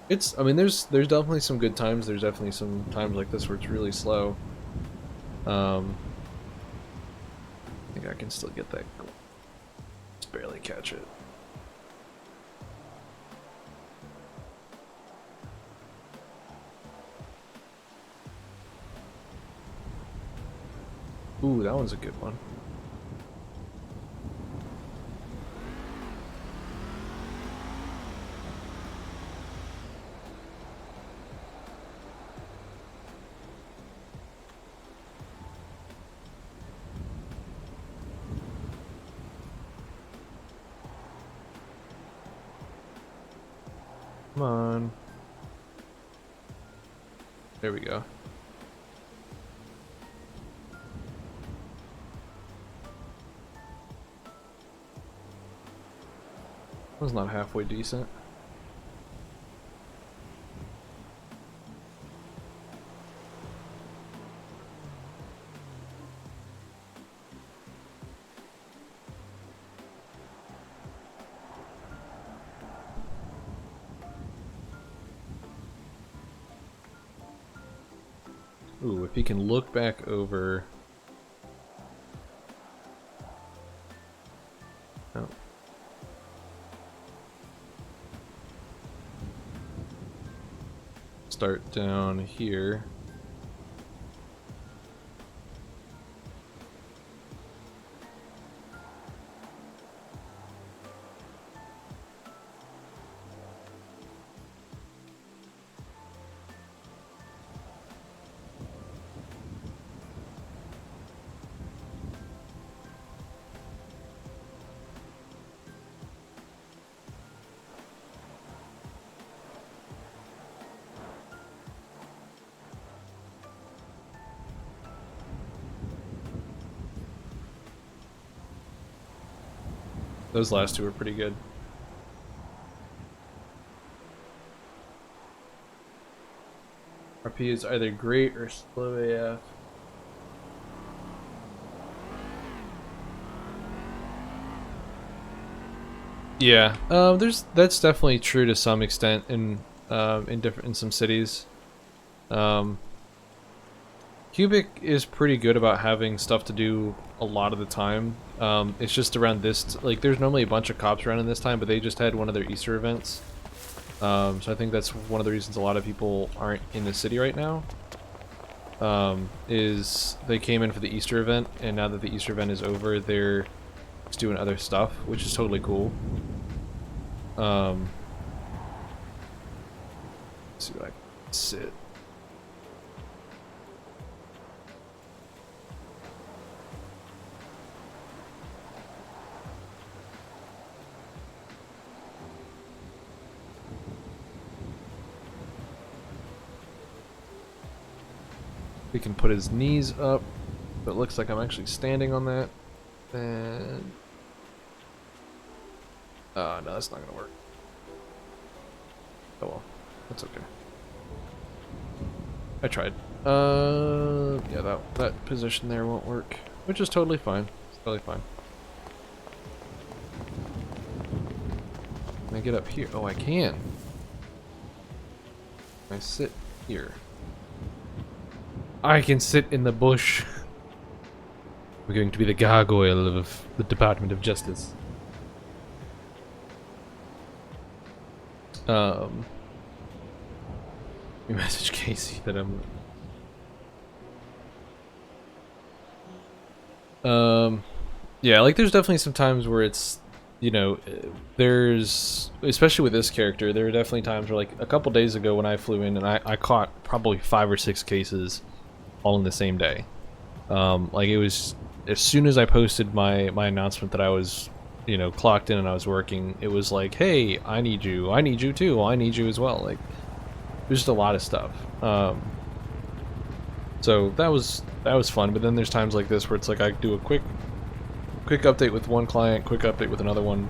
it's, I mean, there's definitely some good times, there's definitely some times like this where it's really slow. I think I can still get that. Just barely catch it. Ooh, that one's a good one. Come on. There we go. That was not halfway decent. Ooh, if he can look back over. Oh. Start down here. Those last two were pretty good. RP is either great or slow AF. Yeah, that's definitely true to some extent in some cities. Cubic is pretty good about having stuff to do a lot of the time. It's just around this, like, there's normally a bunch of cops around in this time, but they just had one of their Easter events. So I think that's one of the reasons a lot of people aren't in the city right now. Is they came in for the Easter event, and now that the Easter event is over, they're just doing other stuff, which is totally cool. Let's see if I can sit. We can put his knees up. But it looks like I'm actually standing on that. And... no, that's not gonna work. Oh well. That's okay. I tried. Yeah, that position there won't work. Which is totally fine. It's totally fine. Can I get up here? Oh, I can. Can I sit here? I can sit in the bush. We're going to be the gargoyle of the Department of Justice. We message Casey that I'm... Yeah, like there's definitely some times where it's, you know, there's, especially with this character, there are definitely times where, like, a couple days ago when I flew in and I caught probably 5 or 6 cases all in the same day. Like it was, as soon as I posted my announcement that I was, you know, clocked in and I was working, it was like, hey, I need you too, I need you as well. Like, there's just a lot of stuff. So that was fun, but then there's times like this where it's like I do a quick update with one client, quick update with another one,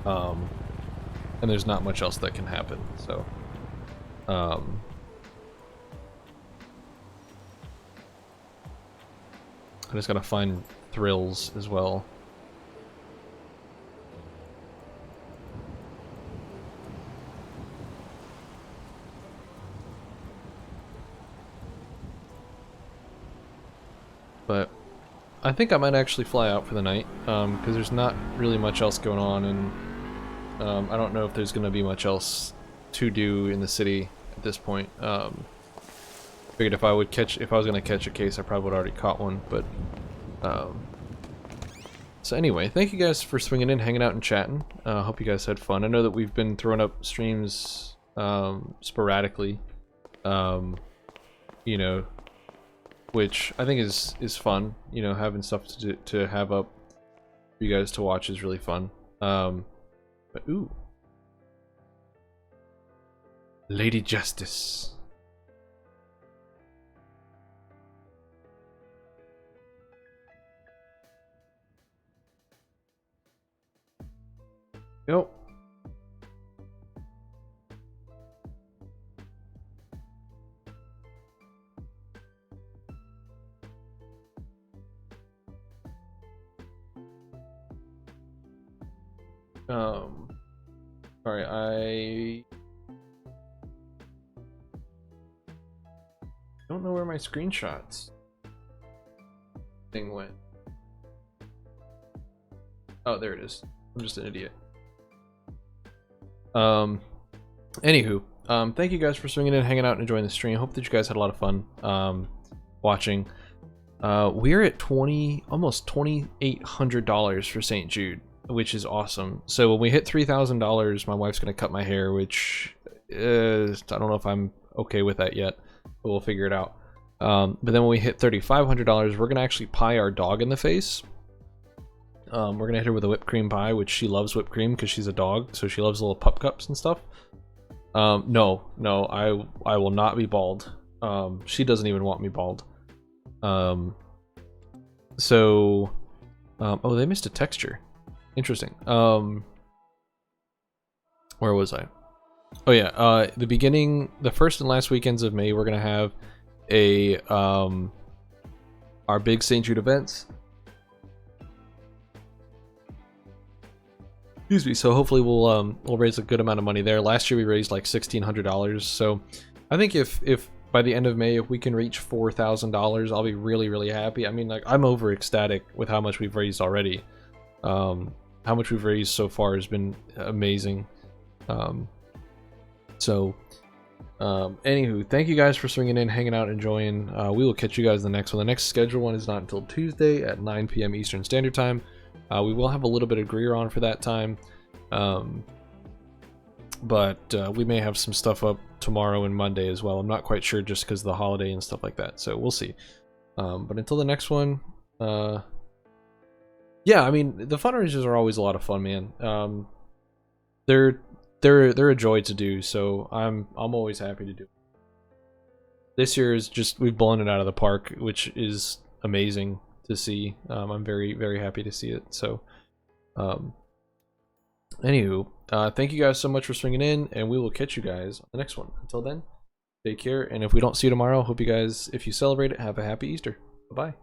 and there's not much else that can happen. So, I just gotta find thrills as well. But I think I might actually fly out for the night, because there's not really much else going on, and I don't know if there's going to be much else to do in the city at this point. Figured if I was going to catch a case, I probably would have already caught one, but so anyway, thank you guys for swinging in, hanging out, and chatting. Hope you guys had fun. I know that we've been throwing up streams sporadically, you know, which I think is fun. You know, having stuff to have up for you guys to watch is really fun. But ooh, Lady Justice. Yep. Sorry, I don't know where my screenshots thing went. Oh, there it is. I'm just an idiot. Anywho, thank you guys for swinging in, hanging out, and enjoying the stream. Hope that you guys had a lot of fun watching. We're at almost $2,800 for St. Jude, which is awesome. So when we hit $3,000, my wife's gonna cut my hair, which is, I don't know if I'm okay with that yet, but we'll figure it out. But then when we hit $3,500, we're gonna actually pie our dog in the face. We're gonna hit her with a whipped cream pie, which she loves whipped cream because she's a dog, so she loves little pup cups and stuff. No, I will not be bald. She doesn't even want me bald. So, oh, they missed a texture. Interesting. Where was I? Oh yeah, the first and last weekends of May, we're gonna have a our big St. Jude events. Excuse me. So hopefully we'll raise a good amount of money there. Last year we raised like $1,600. So I think if by the end of May, if we can reach $4,000, I'll be really, really happy. I mean, like, I'm over ecstatic with how much we've raised already. How much we've raised so far has been amazing. Anywho, thank you guys for swinging in, hanging out, enjoying. We will catch you guys in the next one. The next scheduled one is not until Tuesday at 9 p.m. Eastern Standard Time. We will have a little bit of Greer on for that time. But we may have some stuff up tomorrow and Monday as well. I'm not quite sure just because of the holiday and stuff like that. So we'll see. But until the next one, yeah, I mean, the fundraisers are always a lot of fun, man. They're a joy to do, so I'm always happy to do it. this year is just, we've blown it out of the park, which is amazing to see. I'm very, very happy to see it. So, anywho, thank you guys so much for swinging in, and we will catch you guys on the next one. Until then, take care, and if we don't see you tomorrow, hope you guys, if you celebrate it, have a happy Easter. Bye-bye.